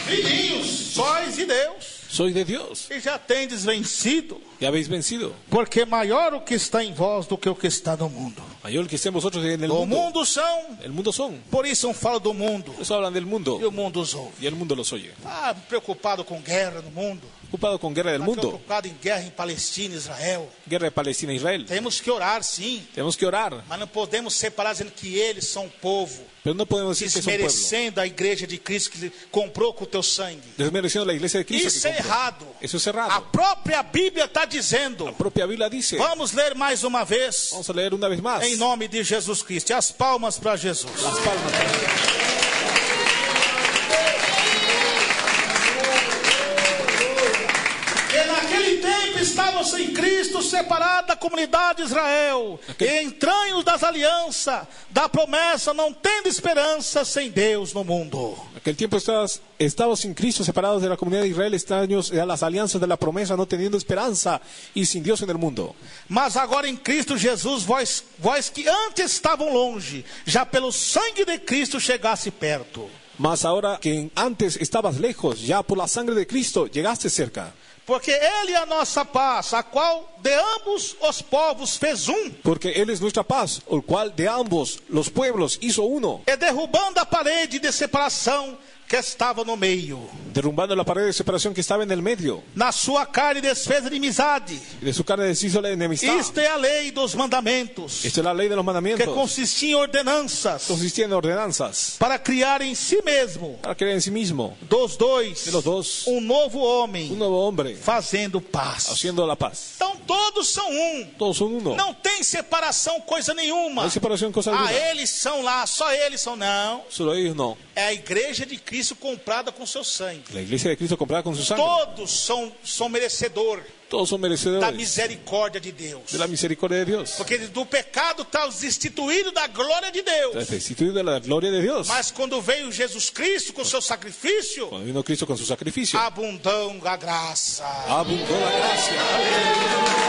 Filhinhos, sóis de Deus. Soy de Dios. E já tendes vencido. Ya habéis vencido. Porque maior o que está em vós do que o que está no mundo. Mayor que esté en vosotros en el Do mundo. mundo são. El mundo son. Por isso eu falo do mundo. Por eso hablan del mundo. E o mundo os ouve. Y el mundo los oye. Ah, preocupado com guerra no mundo. Ocupado con guerra del Tá mundo. preocupado em guerra em Palestina e Israel. Guerra de Palestina e Israel. Temos que orar, sim. Tenemos que orar. Mas não podemos separar dizendo que eles são povo. Pero no podemos decir que son pueblo. Desmerecendo a igreja de Cristo que comprou com o teu sangue. Desmereciendo la iglesia de Cristo. Isso que é compró. errado. Eso es A errado. própria Bíblia está dizendo. La propia Biblia dice. Vamos ler mais uma vez. Vamos a leer una vez más. Em nome de Jesus Cristo. E as palmas para Jesus. Las palmas. E naquele tempo estavam sem Cristo, separados da comunidade de Israel, e entranhos das alianças, da promessa, não tendo esperança sem Deus no mundo. Aquel tiempo estábamos sin Cristo, separados de la comunidad de Israel, extraños a las alianzas de la promesa, no teniendo esperanza y sin Dios en el mundo. Mas agora em Cristo Jesus, vós que antes estavam longe, já pelo sangue de Cristo chegasse perto. Mas ahora que antes estabas lejos, ya por la sangre de Cristo llegaste cerca. Porque Ele é a nossa paz, a qual de ambos os povos fez Porque Él es nuestra paz, el cual de ambos los pueblos hizo uno, e derrubando a parede de separação que estava no meio. derrumbando la pared de separación que estaba en el medio. Na sua carne desfez a inimizade. Y de su carne deshizo la enemistad. Isto é a lei dos mandamentos, Esta es la lei de los que mandamientos. consistia em ordenanças, Consistía en ordenanzas para criar em si mesmo, para creer en sí mismo, dos dois, de los dos, um novo homem, un nuevo hombre, fazendo paz. haciendo la paz. Então, todos são um. Todos son uno. Não tem separação, coisa nenhuma. No hay separación cosa alguna. Eles são lá, só eles são. Não. Solo ellos no. É a igreja de Cristo comprada com seu sangue. La iglesia de Cristo comprada con su sangre. Todos são merecedor Todos son da merecedores misericórdia de Deus. de la misericordia de Dios. Porque do pecado está destituído da glória de Deus. Está destituido de la gloria de Dios. Mas quando veio Jesus Cristo com seu sacrifício, Cuando vino Cristo con su sacrificio, abundou a graça. abundó la gracia.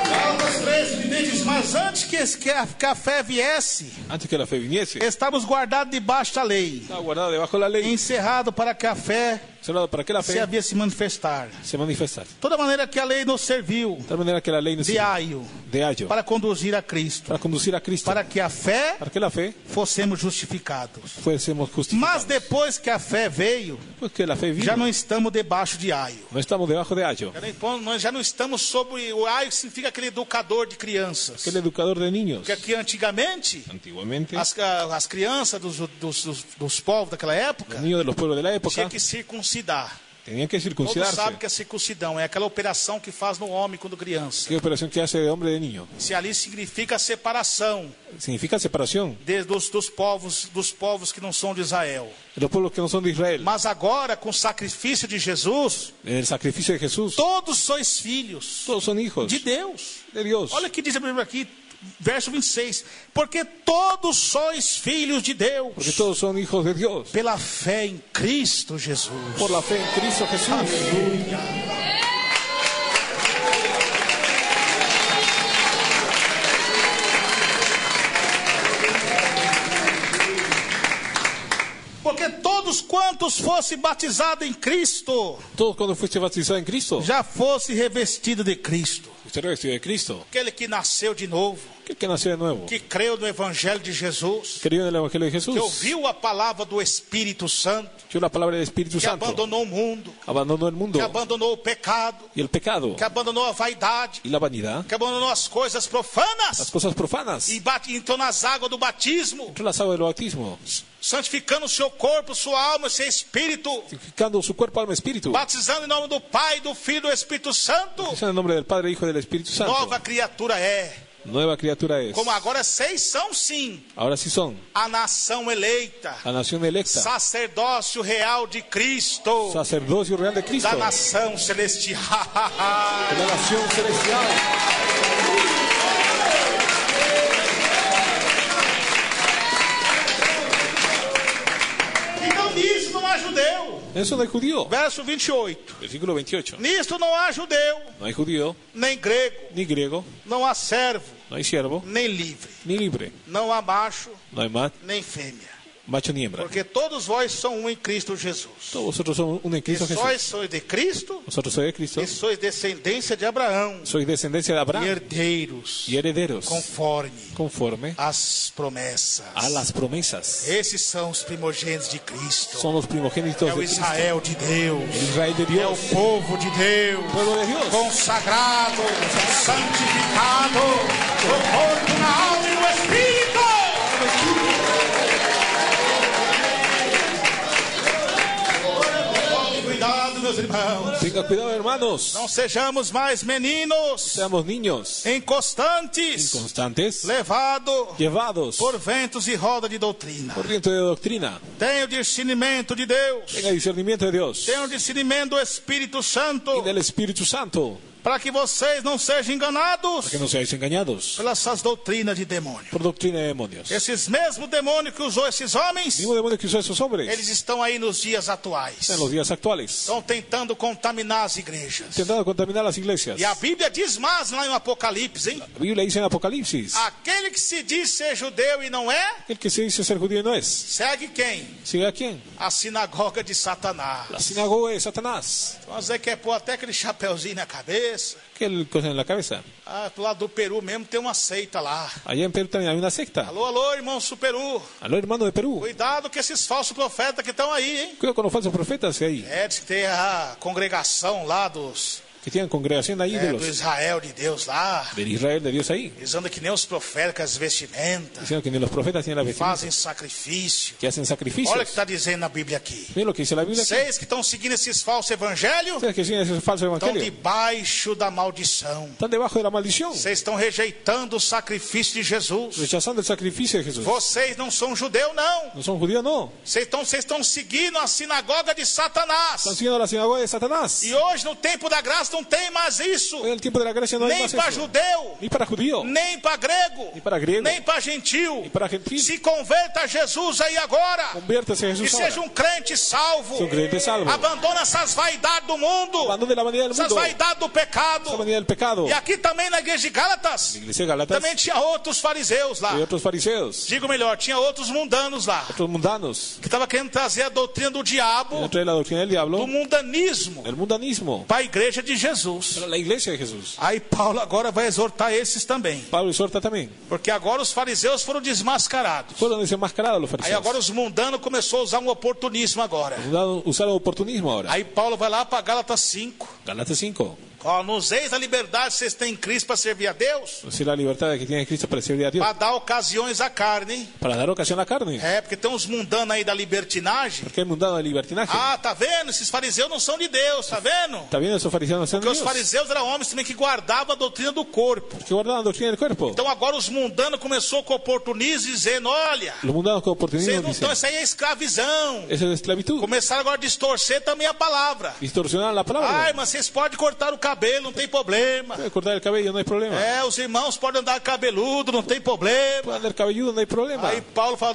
Gálatas 3 diz, mas antes que a fé viesse, Antes que la fe viniese, estamos guardados debaixo da lei, estaba guardado debajo de la ley, encerrado para que a fé cerrado para que la se fe havia se manifestar. se manifestara. Toda maneira que a lei nos serviu De tal manera que la ley nos de aio de ayo para conduzir a Cristo, para conducir a Cristo, para que a fé para que la fe fossemos justificados. fuésemos Mas justificados. depois que a fé veio, Pues que la fe vino, já não estamos debaixo de aio. no estamos debajo de ayo. Nós já não estamos sob o aio, que significa aquele educador de crianças. Que el educador de niños. Porque aqui antigamente, Antiguamente, as crianças dos povos daquela época los niños de los pueblos de la época tinham que circuncidar. tenían que Todos circuncidarse. sabem que a circuncidão é aquela operação que faz no homem quando criança. ¿Qué operación que hace de hombre de niño? Se ali significa a separação Significa separación dos povos que não são de Israel. de los pueblos que no son de Israel. Mas agora, com o sacrifício de Jesus, En el sacrificio de Jesús, todos sois filhos todos son hijos de Deus. de Dios. Olha o que diz a Bíblia aqui, verso 26. Porque todos sois filhos de Deus, Porque todos son hijos de Dios. pela fé em Cristo Jesus. Por la fe en Cristo Jesús. Aleluia. Porque todos quantos fosse batizado em Cristo, Todos cuando fuiste bautizado en Cristo, já fosse revestido de Cristo. fuiste revestido de Cristo. Aquele que nasceu de novo, Que nació de nuevo. que creu no Evangelho de Jesus, Creyó en el Evangelio de Jesús. que ouviu a palavra do Espírito Santo, Oyó la palabra del Espíritu que Santo. abandonou o mundo, Abandonó el mundo que abandonou o pecado, y el pecado que abandonou a vaidade, y la vanidad, que abandonou as coisas las profanas cosas profanas. e entrou nas águas do batismo, Entró las aguas del bautismo, santificando o seu corpo, sua alma e seu espírito, santificando su cuerpo, alma y espíritu. batizando em nome do Pai, do Filho e do Espírito Santo. Es en el nombre del Padre, Hijo y del Espíritu Santo. Nova criatura é. Nueva criatura es. Como agora vocês são sim Ahora sí son a nação eleita, la nación electa, sacerdócio real de Cristo, sacerdocio real de Cristo, da nação celestial. de la nación celestial. Então nisso não há judeu. Eso no hay judío. Verso 28. Versículo 28. Nisto não há judeu, No hay judío, nem grego, ni griego, não há servo, no hay siervo, nem livre, ni libre, não há macho, no hay nem fêmea. macho ni hembra. Porque todos vós são um em Cristo Jesus. Todos vosotros somos uno en E Cristo Jesús. sois de Cristo, Vosotros sois de Cristo, e sois descendência de Abraão, sois descendencia de e Abraham herdeiros, y herederos conforme conforme as promessas. a las promesas. Esses são os primogênitos de Cristo. Son los primogénitos É o de Cristo. Israel de Deus. El Israel de É o Dios. povo de Deus. Pueblo de Dios. Consagrado, santificado, no corpo, na alma e no espírito. Tome cuidado, meus irmãos. Tenga cuidado, hermanos. Não sejamos mais meninos Seamos niños inconstantes, inconstantes, levados llevados por ventos e roda de doutrina. por viento de doctrina. Tenha o discernimento de Deus. Tenga discernimiento de Dios Tenha o discernimento do Espírito Santo, y del Espíritu Santo, para que vocês não sejam enganados para que no seáis engañados pelas suas doutrinas de demônio. por doctrina de demonios. Esses mesmos demônios que usou esses homens, El mismo demonio que usó a esos hombres eles estão aí nos dias atuais. en los días actuales, Estão tentando contaminar as igrejas. intentando contaminar las iglesias. E a Bíblia diz mais lá em Apocalipse, hein? La Biblia dice en Apocalipsis, Aquele que se diz ser judeu e não é, el que se dice ser judío no es. segue quem? ¿Sigue a quién? A sinagoga de Satanás. La sinagoga de Satanás. Vamos dizer que é pôr até aquele chapeuzinho na cabeça. ¿Qué cosa en la cabeza? Pro lado do Peru mesmo tem uma seita lá. Allá en Perú también hay una secta. Alô, alô, irmãos do Peru. Aló, hermano de Perú. Cuidado com esses falsos profetas que estão aí, hein? Cuidado con los falsos profetas que hay. É, diz que tem a congregação lá dos que tienen congregación de do ídolos, Israel de Deus lá. del Israel de Dios ahí, Eles andam que nem os profetas com as vestimentas, diciendo que ni los profetas tienen la vestimenta, fazem sacrifício. que hacen sacrificios. Olha o que está dizendo na Bíblia aqui. Miren lo que dice la Biblia aquí. Vocês que estão seguindo esses falsos evangelhos Ustedes que siguen ese falso estão evangelio debaixo da maldição. están debajo de la maldición, Vocês estão rejeitando o sacrifício de Jesus. rechazando el sacrificio de Jesús. Vocês não são judeu, não. No son judíos, no. Vocês estão seguindo a sinagoga de Satanás. Están siguiendo la sinagoga de Satanás. E hoje, no tempo da graça, não tem mais isso. En el tiempo de la gracia no hay Nem más para eso. judeu, Ni para judío, nem para grego, ni para griego, nem para gentil. ni para gentil. Se converta a Jesus aí agora. Conviértase a E Jesús seja ahora. um crente salvo. Sea un creyente salvo. Abandona essas vaidades do mundo. Abandone la vanidad del Essas mundo, vaidades do pecado. esa vanidad del pecado. E aqui também na igreja de Gálatas, La iglesia de Gálatas também tinha outros fariseus lá. y otros fariseos, Digo melhor, tinha outros mundanos lá. otros mundanos, Que estava querendo trazer a doutrina do diabo, que trae la doctrina del diablo, do mundanismo, del mundanismo, para a igreja de Jesus. para la iglesia de Jesús. Aí Paulo agora vai exortar esses também. Pablo exhorta también. Porque agora os fariseus foram desmascarados. Fueron desenmascarados los Aí fariseos. agora os mundanos começou a usar um oportunismo agora. Usaron oportunismo ahora. Aí Paulo vai lá para Gálatas 5. Gálatas 5. Ó, não useis a liberdade que vocês têm em Cristo para servir a Deus, Si la libertad que tiene Cristo para servir a Dios, para dar ocasiões à carne. para dar ocasión a la carne. É, porque tem uns mundanos aí da libertinagem. Porque hay mundano de libertinaje. Ah, tá vendo? Esses fariseus não são de Deus, tá vendo? ¿Está bien esos fariseos no son de Porque os Dios? fariseus eram homens também que guardavam a doutrina do corpo. Que guardaban la doctrina del cuerpo. Então agora os mundanos começou com oportunismo dizendo, olha, Los mundanos con oportunismo vocês não dicen, estão, isso aí é escravizão. eso es esclavitud. Começaram agora a distorcer também a palavra. Distorsionar la palabra. Ai, mas vocês podem cortar o cabelo, não tem problema. Puede cortar el cabello, no hay problema. É, os irmãos podem andar cabeludo, não tem problema. Puede andar cabelludo, no hay problema. Aí Paulo fala,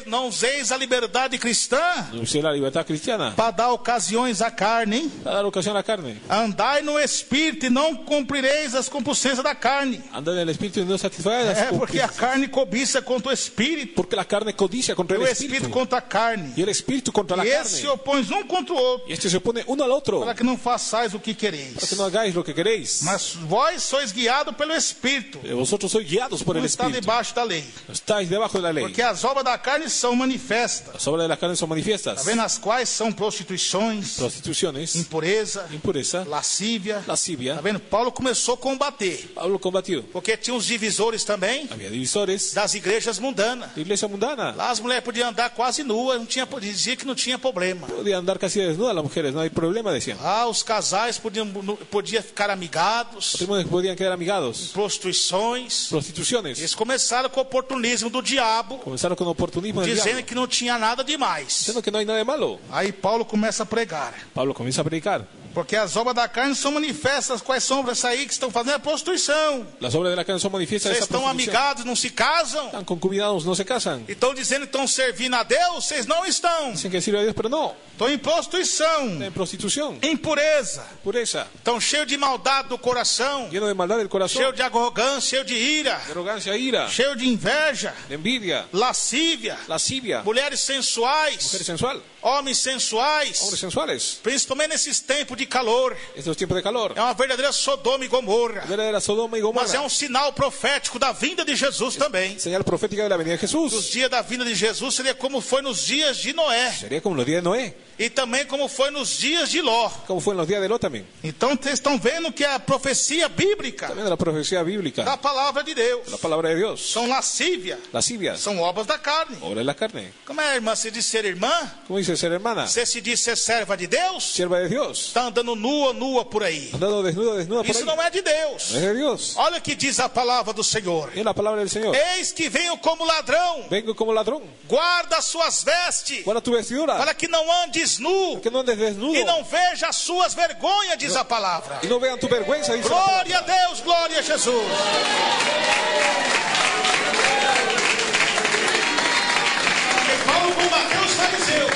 não useis a liberdade cristã No sé la libertad cristiana. para dar ocasiões à carne, hein? Para dar ocasión a la carne. Andai no Espírito e não cumprireis as concupiscências da carne. Anda en el espíritu y no satisfaga las É, porque a concupiscencias. carne cobiça contra o Espírito, Porque la carne codicia contra e el o Espírito espíritu. contra a carne. Y el espíritu contra la E esse se carne. opõe um contra o outro, Y este se opone uno al otro. para que não façais o que Para quereis. que no hagáis lo que queréis. Mas vós sois guiados pelo Espírito, Vosotros sois guiados por não el está espíritu. debaixo da lei. No estáis debajo de la ley. Porque as obras da carne são manifestas, Las obras de la carne son manifiestas. tá vendo? As quais são prostituições, Prostituciones, impureza, impureza, lascívia. lascivia. Tá vendo? Paulo começou a combater, Pablo combatió. porque tinha os divisores também Había divisores das igrejas mundanas. de iglesia mundana. Lá as mulheres podiam andar quase nuas, não tinha, dizia que não tinha problema. Podían andar casi desnudas las mujeres, no hay problema, decían. Ah, os casais podiam ficar amigados, Matrimonios podían quedar amigados. prostituições. Prostituciones. Eles começaram com o oportunismo do diabo, Comenzaron con oportunismo del dizendo diablo, que não tinha nada demais. diciendo que no hay nada de malo. Aí Paulo começa a pregar. Pablo comienza a predicar. Porque as obras da carne são manifestas. Quais são essas aí que estão fazendo? É prostituição. Las obras de la carne son manifiestas de Vocês esa estão prostitución. amigados, não se casam. Están concubinados, no se casan. E estão dizendo que estão servindo a Deus. Vocês não estão. Dicen que sirve a Dios, pero no. Estão em prostituição, Están en prostitución, impureza. pureza, Estão cheios de maldade do coração, lleno de maldad del corazón, cheio de arrogância, cheio de ira, de arrogancia, ira, cheio de inveja, de envidia, lascívia, lascivia, mulheres sensuais, mujer sensual, homens sensuais, hombres sensuales. principalmente nesses tempos de calor. Estos tiempos de calor. É uma verdadeira Sodoma e Gomorra. Verdadera Sodoma y Mas é Gomorra. um sinal profético da vinda de Jesus também. Señal profética de la venida de Os Jesús. dias da vinda de Jesus seria como foi nos dias de Noé Sería como los días de Noé, e também como foi nos dias de Ló. como fue en los días de Lot también. Então vocês estão vendo que a profecia bíblica También de la profecía bíblica, da palavra de Deus la palabra de Dios. são lascívia, Lascivias, são obras da carne. obra de la carne. Como é, irmã? Você diz ser irmã? ¿Cómo dice ser hermana? Você se diz ser serva de Deus? Sierva de Dios. Está andando nua por aí. Andando desnuda por Isso ahí. não é de No Deus. es de Dios. Olha o que diz a palavra do Senhor. Es la palabra del Señor. Eis que venho como ladrão. Vengo como ladrón. Guarda as suas vestes, Guarda tu vestidura. para que não andes nu Que no andes desnudo. e não veja as suas vergonhas, diz a palavra. Y no vean tu vergüenza, dice la palabra. Glória a Deus, glória a Jesus. Paulo combateu os fariseus.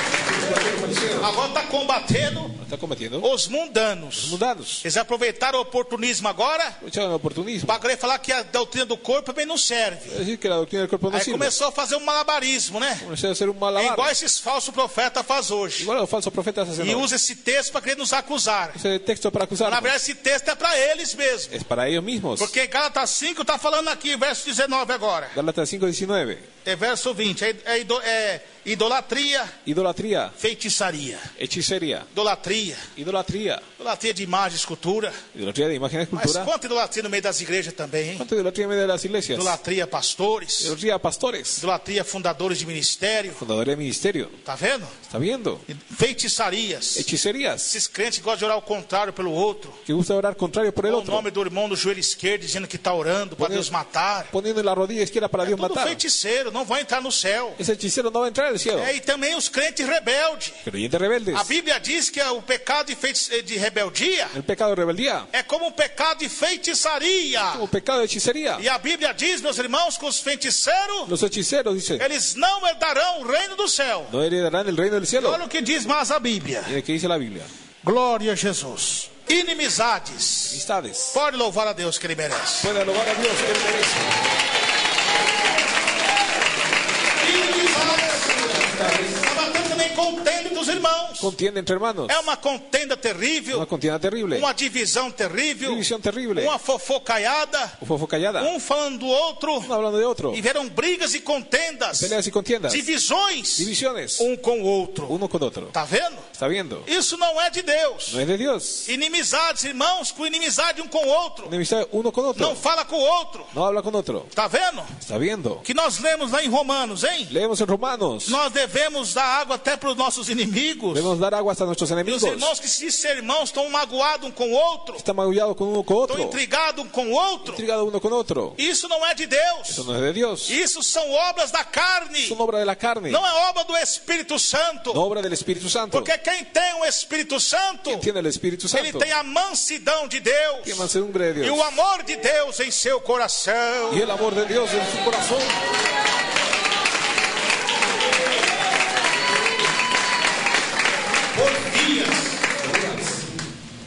Agora está combatendo Está combatiendo os mundanos. los mundanos. Eles aproveitaram o oportunismo agora Aprovecharon el oportunismo. para querer falar que a doutrina do corpo também não serve. Es decir, que la doctrina del cuerpo no Aí sirve. começou a fazer um malabarismo, né? Comenzó a hacer un É malabar. igual esses falsos profetas fazem hoje. Igual los falsos profetas hacen E hoy. usa esse texto para querer nos acusar. Ese texto para acusar. Na verdade, esse texto é para eles mesmos. Es para ellos mismos. Porque Gálatas 5 está falando aqui, verso 19 agora. Gálatas 5:19. É verso 20. É idolatria, Idolatría, feitiçaria. hechicería, Idolatria. idolatría, Idolatria de imagem e escultura. Idolatría de imagen y Mas escultura. quanta idolatria no meio das igrejas também, hein? ¿Cuánta idolatría en medio de las iglesias? Idolatria a pastores. Idolatría a pastores. Idolatria a fundadores de ministério. Fundadores de ministerio. Tá vendo? ¿Está viendo? Feitiçarias. Hechicerías. Esses crentes que gostam de orar o contrário pelo outro. Que gusta orar contrario por el O otro. nome do irmão no joelho esquerdo dizendo que está orando para Deus matar. Poniendo en la rodilla izquierda para Dios Tudo matar. feiticeiro, não vai entrar no céu. Ese hechicero no va a entrar al cielo. E também os crentes rebeldes. Creyentes rebeldes. A Bíblia diz que o pecado de rebeldia El pecado de rebeldía. é como um pecado de feitiçaria. Como pecado de hechicería. E a Bíblia diz, meus irmãos, que os feiticeiros, Los hechiceros, dice, eles não herdarão o reino do céu. no heredarán el reino del cielo. Olha o que diz mais a Bíblia. ¿Y de qué dice la Biblia? Glória a Jesus. Inimizades. Amistades. Pode louvar a Deus que Ele merece. Puede alabar a Dios que él merece. Estava tendo também contenda dos irmãos. Contienda entre hermanos. É uma contenda terrível. Una contienda terrible. Uma divisão terrível. División terrible. Uma fofocaiada. Fofo callada. Um falando do outro. Uno hablando de otro. E vieram brigas e contendas. Peleas y contiendas. Divisões. Divisiones. Um com o outro. Uno con otro. Tá vendo? ¿Está viendo? Isso não é de Deus. No es de Dios. Inimizades, irmãos, com inimizade um com o outro. Enemistad uno con otro. Não fala com o outro. No habla con otro. Tá vendo? ¿Está viendo? Que nós lemos lá em Romanos, hein? Leemos en Romanos. Nós devemos dar água até para os nossos inimigos. Debemos dar agua hasta nuestros enemigos. Meus irmãos que se ser irmãos estão magoados um com o outro. Está magullado con uno con Estão otro. intrigados um com o outro. Intrigado uno con otro. Isso não é de Deus. Eso no es de Dios. Isso são obras da carne. Es una obra de la carne. Não é obra do Espírito Santo. No obra del Espíritu Santo. Porque quem tem o Espírito Santo, Quien tiene el Espíritu ele Santo tem a mansidão de Deus. tiene mansedumbre de E o Dios. amor de Deus em seu coração. Y el amor de Dios en su corazón.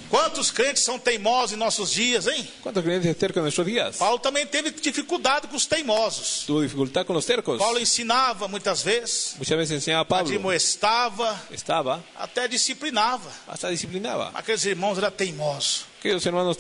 Quantos crentes são teimosos em nossos dias, hein? ¿Cuántos creyentes tercos en nuestros días? Paulo também teve dificuldade com os teimosos. Tuvo dificultad con los tercos. Paulo ensinava muitas vezes, Muchas veces enseñaba a Pablo. admoestava, Estaba, até disciplinava. hasta disciplinaba. Aqueles irmãos eram teimosos. Aquellos hermanos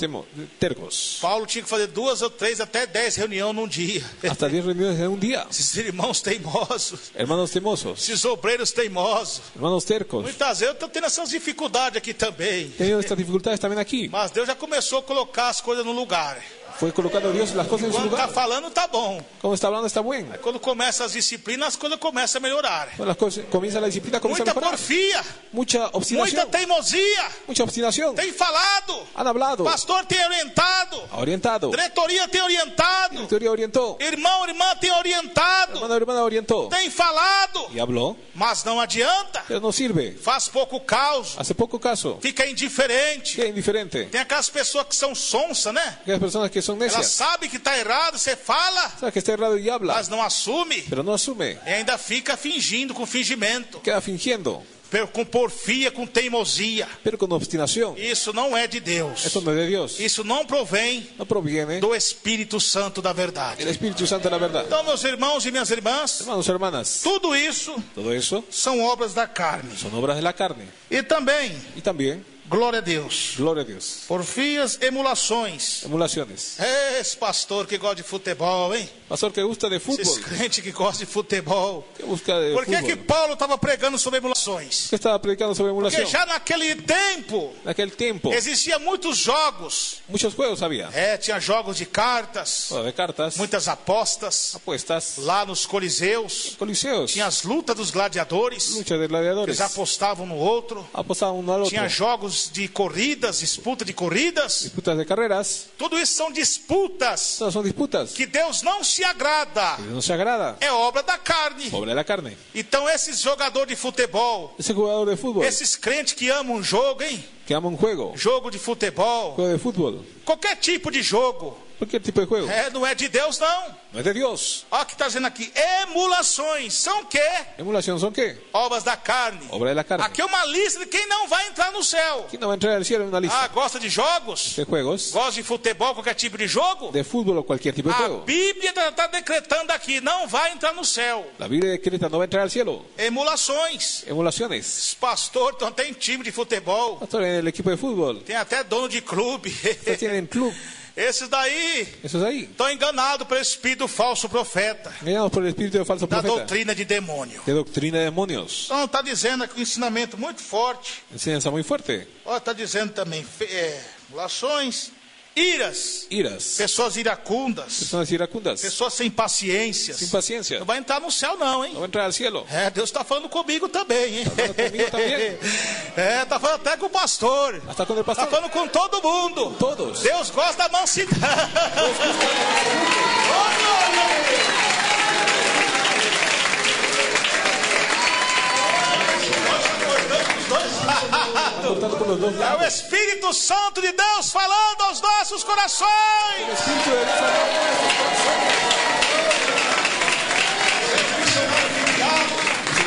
tercos. Paulo tinha que fazer 2 ou 3, até 10 reuniões num dia. Hasta 10 reuniones en un día. Esses irmãos teimosos, Hermanos temosos. esses obreiros teimosos. Hermanos tercos. Muitas vezes eu estou tendo essas dificuldades aqui também. Teniendo estas dificultades también aquí. Mas Deus já começou a colocar as coisas no lugar. Fue colocando Dios las cosas en su Quando está lugar. falando, tá bom. Como está hablando, está bueno. Quando começa as disciplinas, as coisas começam a melhorar. Cuando las cosas, comienza la disciplina, comienza a Muita mejorar. porfia, Mucha muita obstinación. teimosia. Mucha obstinación. Tem falado, Han hablado. pastor tem orientado, Ha orientado. diretoria tem orientado, Teoría orientó. irmão, irmã tem orientado, Hermana orientó. tem falado, Y habló, mas não adianta. pero no sirve. Faz pouco caso, Hace poco caso. fica indiferente. Queda indiferente. Tem aquelas pessoas que são sonsas, né? Aquellas personas que son Ela necias. sabe que está errado, você fala, Sabe que está errado y habla, mas não assume. pero no asume. E ainda fica fingindo, com fingimento, Queda fingiendo, com porfia, com teimosia. pero con obstinación. Isso não é de Deus. Eso no es de Dios. Isso não provém No proviene do Espírito Santo da verdade. el Espíritu Santo de la verdad. Então, meus irmãos e minhas irmãs, Hermanos, hermanas, tudo isso todo eso são obras da carne. son obras de la carne. E também, Y también, glória a Deus, gloria a Dios, porfias, emulações. emulaciones. Esse pastor que gosta de futebol, hein? Pastor que gusta de Esses fútbol, crentes que gostam de futebol. que busca de Por que que fútbol. Paulo estava pregando sobre emulações? Que estaba predicando sobre Porque emulación. já naquele tempo En aquel tiempo, existia muitos jogos. muchos juegos había. Tinha jogos de cartas, Juegos de cartas, muitas apostas. apuestas, Lá nos coliseus, coliseos, tinha as lutas dos gladiadores, lucha de que gladiadores. eles apostavam no outro. Apostaban uno al otro. Tinha jogos de corridas, disputa de corridas. Disputas de carreras. Tudo isso são disputas Todas son disputas. que Deus não se agrada. Que no se agrada. É obra da carne. Obra de la carne. Então esses jogadores de futebol, Ese jugador de fútbol esses crentes que amam um jogo, hein? que ama un juego. Jogo de futebol, Juego de fútbol. qualquer tipo de jogo, Cualquier tipo de juego. não é de Deus não. No es de Dios. Olha o que está dizendo aqui, emulações, são o quê? Emulación son qué? Obras da carne. Obra de la carne. Aqui é uma lista de quem não vai entrar no céu. ¿Quién no va a entrar al cielo en una lista Gosta de jogos? de juegos? Gosta de futebol, qualquer tipo de jogo? De fútbol o cualquier tipo de A juego. Bíblia está decretando aqui, não vai entrar no céu. La Biblia decreta no va a entrar al cielo. Emulações. Emulaciones. Os pastores tem time de futebol, Pastor, en el equipo de fútbol. tem até dono de clube. Ustedes tienen club. Esses daí Esos ahí, estão enganados pelo espírito do falso profeta, engañados por el espíritu del falso da profeta, doutrina de demônio. de doctrina de demonios. Então está dizendo aqui um ensinamento muito forte. Enseñanza muy fuerte. Ó, está dizendo também relações, iras, pessoas iracundas, personas iracundas, pessoas sem paciências. sin paciencia. Não vai entrar no céu não, hein? No va a entrar al cielo. Deus está falando comigo também, hein? Está falando comigo também. Está falando até com o pastor. Hasta con el Está pastor. falando com todo mundo. Todos. Deus gosta da mansidão. Cortando por los dos É o lados. Espírito Santo de Deus falando aos nossos corações. El espíritu de Dios hablando en nuestros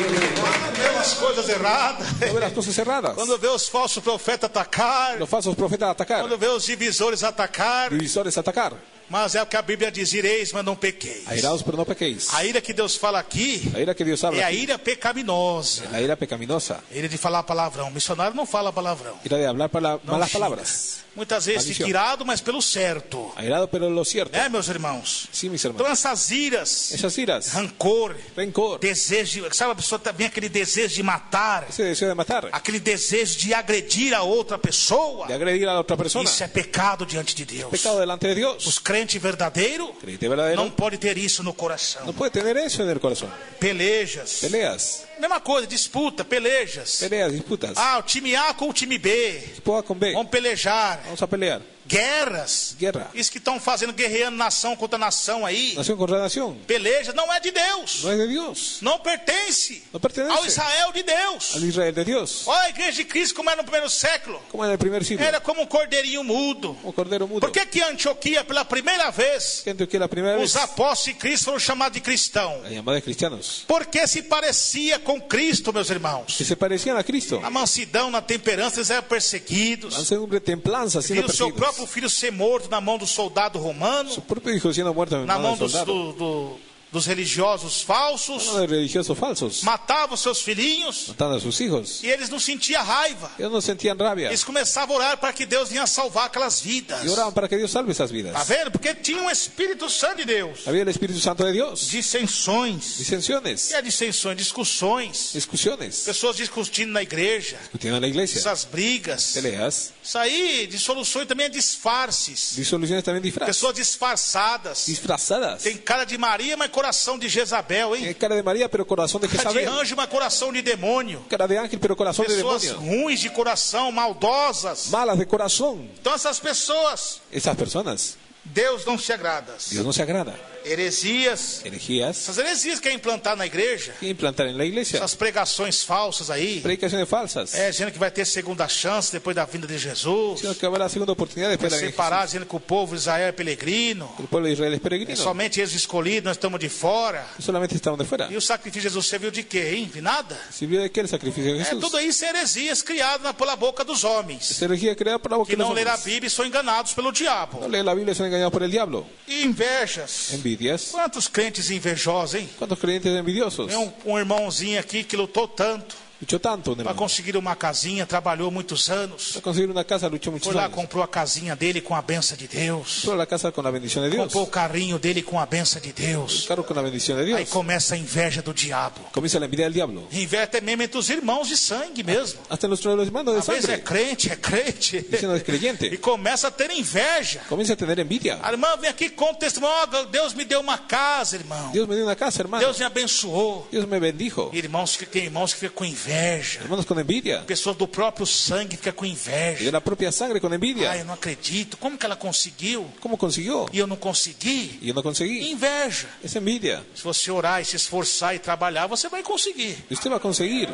Quando vê as coisas erradas, corazones. No ve las cosas cerradas. quando vê os falsos profetas atacar, Los falsos profetas atacar. quando vê os divisores atacar, Divisores atacar. mas é o que a Bíblia diz: ireis, mas não pequeis. Airados pero no pequéis. A ira que Deus fala aqui La ira que Dios é habla a aquí, ira pecaminosa. la ira pecaminosa. A ira de falar palavrão. O missionário não fala palavrão. Ira de hablar Não malas xinga. palabras. Muitas vezes fica Maldição. irado, mas pelo certo. Airado pero lo cierto. Né, meus irmãos? Sí, mis Então hermanos. essas iras, Esas iras, rancor, rencor, desejo de... Sabe, a pessoa vem aquele desejo de matar, ese deseo de matar, aquele desejo de agredir a outra pessoa. de agredir a la otra persona, Isso é pecado diante de Deus. pecado delante de Dios. Os crentes verdadeiros Creyente verdadero não pode ter isso no coração. no puede tener eso en el corazón. Pelejas. Peleas, Mesma coisa, disputa, pelejas. peleas, disputas. Ah, o time A com o time B. Tipo A con B. Vamos pelejar. Vamos a pelear. Guerras. Guerra. Isso que estão fazendo, guerreando nação contra nação aí. Nación contra nación. Peleja não é de Deus. No es de Dios. Não pertence No pertenece ao Israel de Deus. al Israel de Dios. Olha a igreja de Cristo como era no primeiro século. Como en el primer siglo. Era como um cordeirinho mudo. Un cordero mudo. Por que que Antioquia, pela primeira vez, Que Antioquía la primera vez os apóstolos de Cristo foram chamados de cristão? la llamada de cristianos. Porque se parecia com Cristo, meus irmãos. Que se parecían a Cristo. Na mansidão, na temperança, eles eram perseguidos. Han sido de templanza siendo Viu seu perseguidos. próprio filho ser morto na mão do soldado romano, Su propio hijo siendo muerto en na mão manos de dos, soldado. dos religiosos falsos, Uno de religiosos falsos. matava os seus filhinhos Matando a sus hijos. e eles não sentiam raiva. Ellos no sentían rabia. Eles começavam a orar para que Deus vinha salvar aquelas vidas. Y oraban para que Dios salve esas vidas. Tá vendo? Porque tinha um Espírito Santo de Deus. Había el Espíritu Santo de Dios. Dissensões. Disensiones. E a dissensões, discussões. Discusiones. Pessoas discutindo na igreja. Discutiendo en la iglesia. Essas brigas. Peleas. Isso aí, dissoluções também é disfarces. Disoluciones también Pessoas disfarçadas. disfrazadas. Tem cara de Maria, mas coração de Jezabel, hein? Tiene cara de María, pero corazón de Cara de Jezabel. anjo, mas coração de demônio. Cara de ángel, pero corazón de Pessoas demonio. ruins de coração, maldosas. Malas de corazón. Então essas pessoas, Esas personas, Deus não se agrada. Dios no se agrada. Heresias. Herejías Essas heresias que quer implantar na igreja. que implantar en la iglesia. Essas pregações falsas aí. Predicaciones falsas. Dizendo que vai ter segunda chance depois da vinda de Jesus. Sino que habrá segunda oportunidad después de la venida de Separar, Jesús. dizendo que o povo de Israel é peregrino. El pueblo de Israel es peregrino. Somente eles escolhidos, nós estamos de fora. Solamente estamos de fuera. E o sacrifício de Jesus serviu de quê, hein? De nada? ¿Sirvió de qué el sacrificio de Jesús? Tudo isso é heresias criadas pela boca dos homens. Es herejía creada por la boca Que de los não leram a hombres. Bíblia e são enganados pelo diabo. No leen la Biblia y son engañados por el diablo. E invejas. Envidias. Quantos crentes invejosos, hein? ¿Cuántos creyentes envidiosos? Tem um irmãozinho aqui que lutou tanto Luchó tanto, un para hermano. conseguir uma casinha, trabalhou muitos anos. Para conseguir una casa luchó Foi muchos lá, años. comprou a casinha dele com a benção de Deus. Compró la casa con la bendición de Dios. Comprou o carrinho dele com a benção de El Deus. carro con la bendición de Aí Dios. começa a inveja do diabo. Comienza la envidia del diablo. Inveja até mesmo entre os irmãos de sangue mesmo. Hasta nuestros hermanos de Às vezes é sangre. crente. Diciendo es creyente. E começa a ter inveja. Comienza a tener envidia. A irmã vem aqui e conta o testemunho. Ó, Deus me deu uma casa, irmão. Dios me dio una casa, hermano. Deus me abençoou. Dios me bendijo. Irmãos que tem irmãos que ficam com inveja. Hermanos con envidia. Pessoas do próprio sangue ficam com Y de inveja. la propia sangre con Ah, envidia. eu não acredito. Como que ela conseguiu? ¿Cómo consiguió? E eu não consegui? Y yo no conseguí. Inveja. Es envidia. Se você orar e se esforçar e trabalhar, você vai conseguir. Y usted va a conseguir.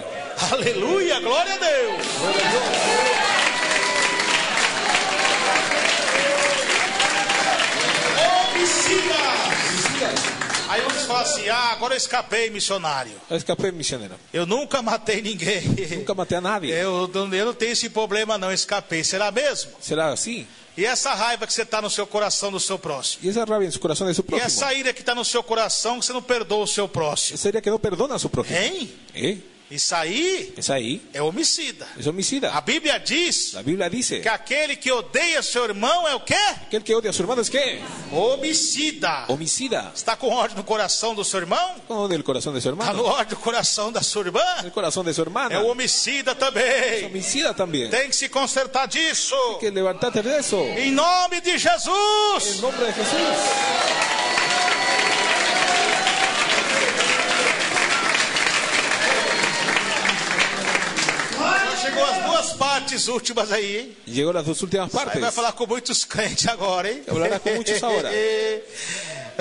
Aleluia, glória a Deus. Homicida. Aí vamos falar assim, agora eu escapei, missionário. Escapé misionero. Eu nunca matei ninguém. Nunca maté a nadie. Eu não tenho esse problema não, escapei. Será mesmo? ¿Será así? E essa raiva que você está no seu coração do seu próximo? Y esa rabia en su corazón de su E prójimo. essa ira que está no seu coração que você não perdoa o seu próximo? Esa ira que no perdona a su prójimo. Hein? Isso aí Esa ahí é homicida. es homicida. A Bíblia diz La Biblia dice que aquele que odeia seu irmão é o quê? que el que odia a su hermano es ¿qué? Homicida. Homicida. Está com ódio no coração do seu irmão? Odia el corazón de su Está no hermano. ódio do coração da sua irmã? El corazón de su hermana. É o homicida Es também. homicida también. Tem que se consertar disso. Hay que levantarte de eso. Em nome de En Jesus. nombre de Jesús. Chegou as duas partes últimas aí, hein? Llegó las dos últimas Aí vai partes. falar com muitos crentes agora, hein? Hablará com muitos agora.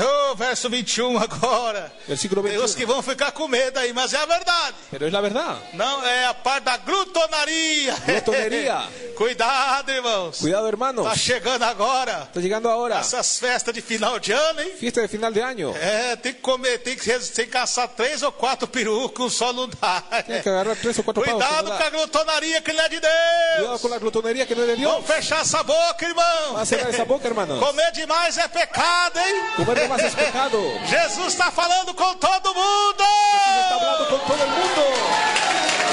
Oh, verso 21 agora. Versículo Tem uns 21. que vão ficar com medo aí, mas é a verdade. Pero es la verdad. Não, é a parte da glutonaria. Glutoneria. Cuidado, irmãos. Cuidado, hermanos. Tá chegando agora. Está llegando ahora. Essas festas de final de ano, hein? Fiesta de final de año. É, tem que comer, tem que caçar 3 ou 4 perus, que um só não dá. Tienes que agarrar 3 o 4 pavos. Cuidado com a glutonaria que não é de Cuidado Deus. con la glutonería que no es de Dios. Vamos fechar essa boca, irmão. Va a cerrar esa boca, hermanos. Comer demais é pecado, hein? Comer de más es pecado. Jesus está falando com todo mundo. Jesús está hablando con todo el mundo.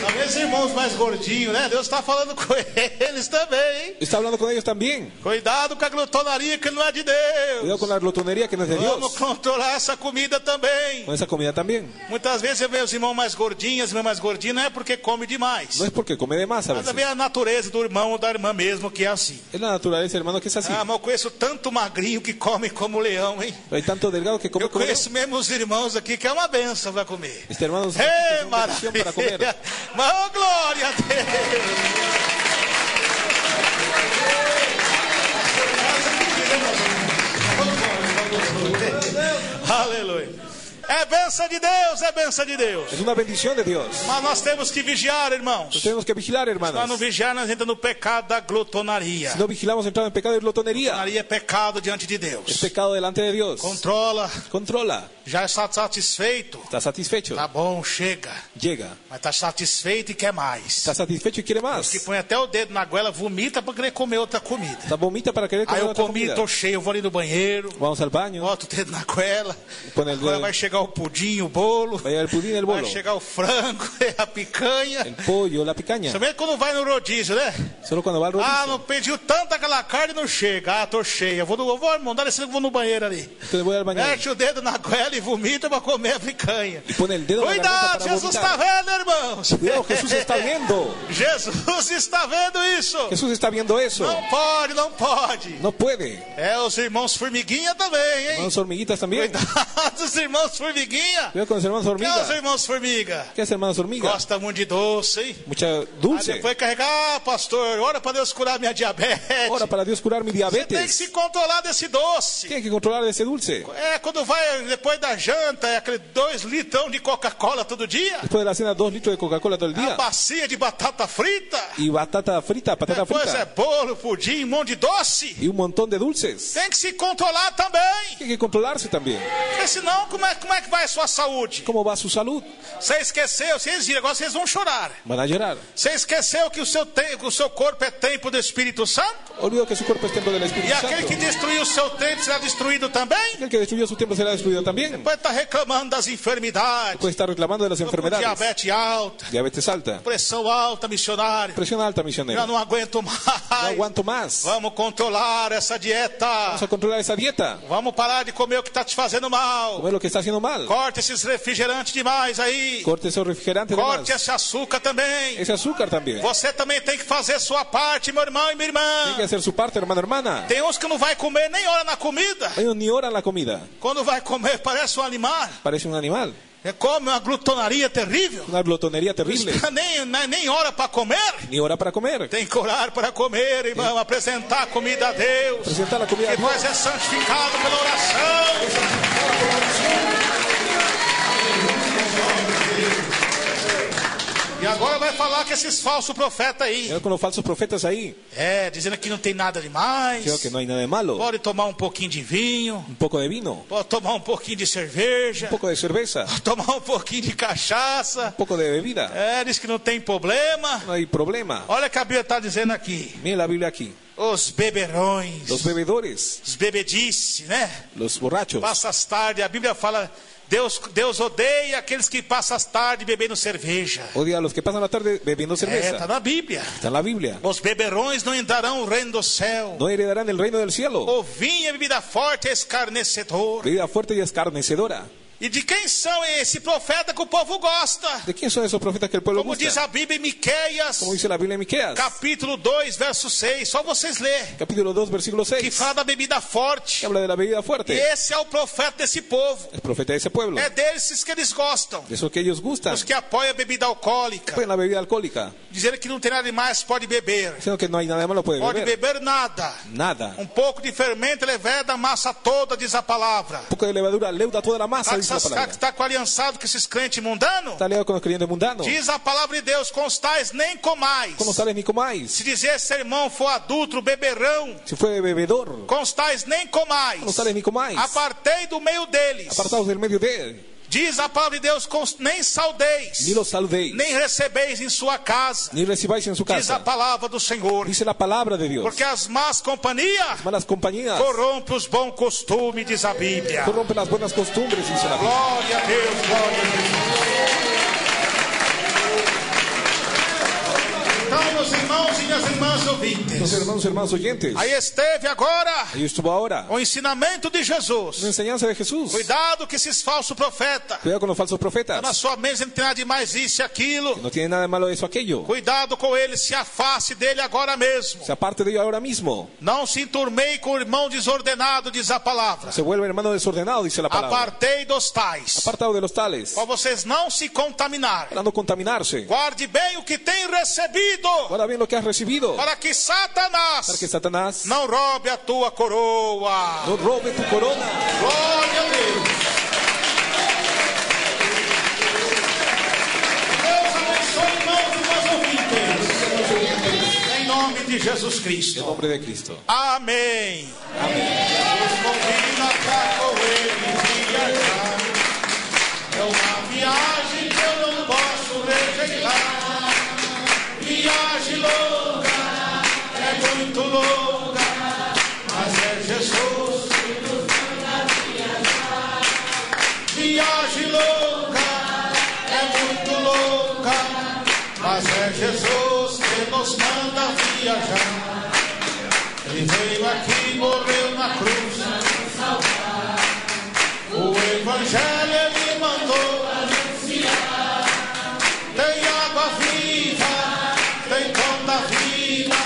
Talvez irmãos mais gordinhos, né? Deus está falando com eles também, hein? Está hablando con ellos también. Cuidado com a glutonaria que não é de Deus. Cuidado con la glutonería que no es de Vamos Dios. controlar essa comida também. Con esa comida también. Muitas vezes eu vejo os irmãos mais gordinhos, as irmãs mais gordinhas, não é porque come demais. No es porque come de más a Mas veces. também é a natureza do irmão ou da irmã mesmo que é assim. Es la naturaleza, hermano, que es así. Ah, mas eu conheço tanto magrinho que come como leão, hein? Hay tanto delgado que come Eu como conheço mesmo os irmãos aqui que é uma benção para comer. este hermano es Ei, una bendición para comer. maravilha! Mas, oh, glória a Deus! Aleluia! É benção de Deus, é benção de Deus. Es una bendición de Dios. Mas nós temos que vigiar, irmãos. Nos tenemos que vigilar, Se hermanos. nós não vigiar, nós entramos no pecado da glutonaria. Si no vigilamos, entramos en pecado de glutonería. Glutonaria é pecado diante de Es Deus. pecado delante de Dios. Controla, Controla. já está satisfeito. Está satisfecho. Tá bom, chega. Llega. Mas está satisfeito e quer mais. Está satisfecho y quiere Que más. põe até o dedo na goela, vomita para querer comer outra comida. Está vomita para querer Aí comer eu otra comi, comida. tô cheio, eu vou ali no banheiro, Vamos al baño. boto o dedo na goela. Põe el Agora dedo. vai chegar o pudim, o bolo. Vaya el pudín, el Vai bolo. chegar o frango, a picanha. El pollo, la picaña. Somente quando vai no rodízio, né? Solo cuando va al rodillo. Ah, não pediu tanto aquela carne não chega. Ah, tô cheia. Eu vou mandar esse que vou no banheiro ali. Entonces voy al baño. Mete o dedo na goela e vomita para comer a picanha. Y pone el dedo en la Cuidado, garganta para Jesus está vomitar. vendo, irmãos. Cuidado, Jesús está viendo. Jesus está vendo isso. Jesús está viendo eso. Não pode, não pode. No puede. É, os irmãos formiguinha também, hein? Hermanos hormiguitas también. Cuidado, os irmãos formiguinha. Cuidado con los hermanos Que é os hormigas. irmãos formiga? ¿Qué hace hermanos hormigas? Gosta muito de doce, hein? Mucha Aí dulce. depois carregar, pastor, ora para Deus curar minha diabetes. Ora para Dios curar mi Você tem que diabetes. se controlar desse doce. Tiene que controlar ese dulce. É, quando vai depois da janta, é aquele 2 litrão de Coca-Cola todo dia. Después de la cena, 2 litros de Coca-Cola todo el A día. bacia de batata frita. Y batata frita, patata Depois é frita. bolo, pudim, um monte de doce. Y un montón de dulces. Tem que se controlar também. Tiene que controlarse también. Porque senão, como é que vai a sua saúde? ¿Cómo va su salud? Você esqueceu, vocês viram, agora vocês vão chorar. Van a llorar. Você esqueceu que o seu corpo é templo do Espírito Santo? Olvido que su cuerpo es templo del E Espíritu aquele Santo. que destruiu o seu templo será destruído também? El que destruyó su templo será destruido también. Depois está reclamando das enfermidades, Puede estar reclamando de las enfermedades. diabetes alta, Diabetes alta. pressão alta, missionário. Presión alta, Já misionero. não aguento mais. No aguanto más. Vamos controlar essa dieta. Vamos a controlar esa dieta. Vamos parar de comer o que está te fazendo mal. Comer lo que está haciendo mal. Corte esses refrigerantes demais aí. Corte esos refrigerantes de Corte más. esse açúcar também. Ese azúcar también. Você também tem que fazer sua parte, meu irmão e minha Tiene que irmã. hacer su parte, hermano, hermana. Tem uns que não vai comer nem hora na comida. Ellos ni oran la comida. Quando vai comer parece um animal. Parece un animal. É come uma glutonaria terrível. Una glotonería terrible. Nem hora para comer. Ni hora para comer. Tem que orar para comer, irmão. Apresentar a comida a Deus. Presentar la comida a Que Dios. nós é santificado pela oração. E a agora vai falar que esses falsos profetas aí. Con los falsos profetas ahí. Dizendo que não tem nada demais. Creo que no hay nada de malo. Pode tomar um pouquinho de vinho. Un poco de vino. Pode tomar um pouquinho de cerveja. Un poco de cerveza. Tomar um pouquinho de cachaça. Un poco de bebida. Diz que não tem problema. No hay problema. Olha o que a Bíblia está dizendo aqui. Mira la Biblia aquí. Os beberões. Los bebedores. Os bebedices, né? Los borrachos. Passa as tardes. A Bíblia fala... Deus odeia aqueles que passam as tardes bebendo cerveja. Odia a los que pasan la tarde bebiendo cerveza. Está na Bíblia. Está en la Biblia. Os beberões não entrarão o reino do céu. No heredarán el reino del cielo. O vinho é bebida forte e escarnecedor. Bebida fuerte y escarnecedora. E de quem são esse profeta que o povo gosta? ¿De quién son esos profetas que el pueblo Como diz gusta? a Bíblia em Miqueias, Como dice la Biblia en Miqueas, capítulo 2, verso 6. Só vocês lerem. capítulo 2, versículo Que 6, fala da bebida forte. que habla de la bebida E fuerte. esse é o profeta desse povo. El profeta de ese pueblo. É desses que eles gostam. De eso que ellos gustan. Os que apoiam a bebida alcoólica. Apoyan la bebida alcohólica. Dizendo que não tem nada demais, pode beber. Diciendo que no hay nada de malo, puede Pode beber. beber nada. Nada. Um pouco de fermento leveda a massa toda, diz a palavra. Un poco de levadura leuda toda la masa, dice la palabra. Está aliançado com esses crentes mundanos? Está aliado con los creyentes mundanos. Diz a palavra de Deus, constais nem comais. Con los tales ni comáis. Se dizer esse irmão for adulto, beberão, Si fue bebedor, constais nem comais. con los tales ni comáis. Apartei do meio deles. Apartados del medio de él. Diz a palavra de Deus, nem saudeis, Ni los saludéis. nem recebeis em sua casa. Ni recibáis en su Diz a casa. palavra do Senhor. Dice la palabra de Dios. Porque as más companhias Malas compañías corrompem os bons costumes, diz a Bíblia. corrompen las buenas costumbres, dice la Biblia. Glória a Deus, glória a Deus. Então, meus irmãos e minhas irmãs ouvintes, Los hermanos oyentes. aí esteve agora Ahí estuvo ahora o ensinamento de Jesus. una enseñanza de Jesús. Cuidado que esses falsos profetas, Cuidado con los falsos profetas. na sua mente não tem nada de mais isso e aquilo. No tiene nada de malo eso aquello. Cuidado com ele, se afaste dele agora mesmo. Se aparte de ello ahora mismo. Não se enturmei com o irmão desordenado, diz a palavra. Se vuelve hermano desordenado, dice la palabra. Apartei dos tais, Apartado de los tales. para vocês não se contaminarem. Para no contaminarse. Guarde bem o que tem recebido, Guarda bien lo que has recibido. para que Satanás Para que Satanás não roube a tua coroa. no robe tu corona. Glória a Deus. Deus abençoe, irmãos e meus ouvintes. Em nome de Jesus En Cristo. nombre de Cristo. Amém. Jesus convida para com ele viajar. É uma viagem que eu não posso rejeitar. Viagem longa, é muito longa, mas é Jesus que nos manda viajar. Viagem longa, é muito longa, mas é Jesus que nos manda viajar. Ele veio aqui, morreu na cruz. O Evangelho ele mandou anunciar. Tem água viva, tem pão da vida,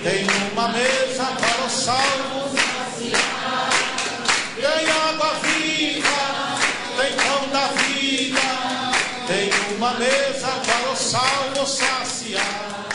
tem uma mesa para os salvos saciar. Tem água viva, tem pão da vida, tem uma mesa para os salvos saciar.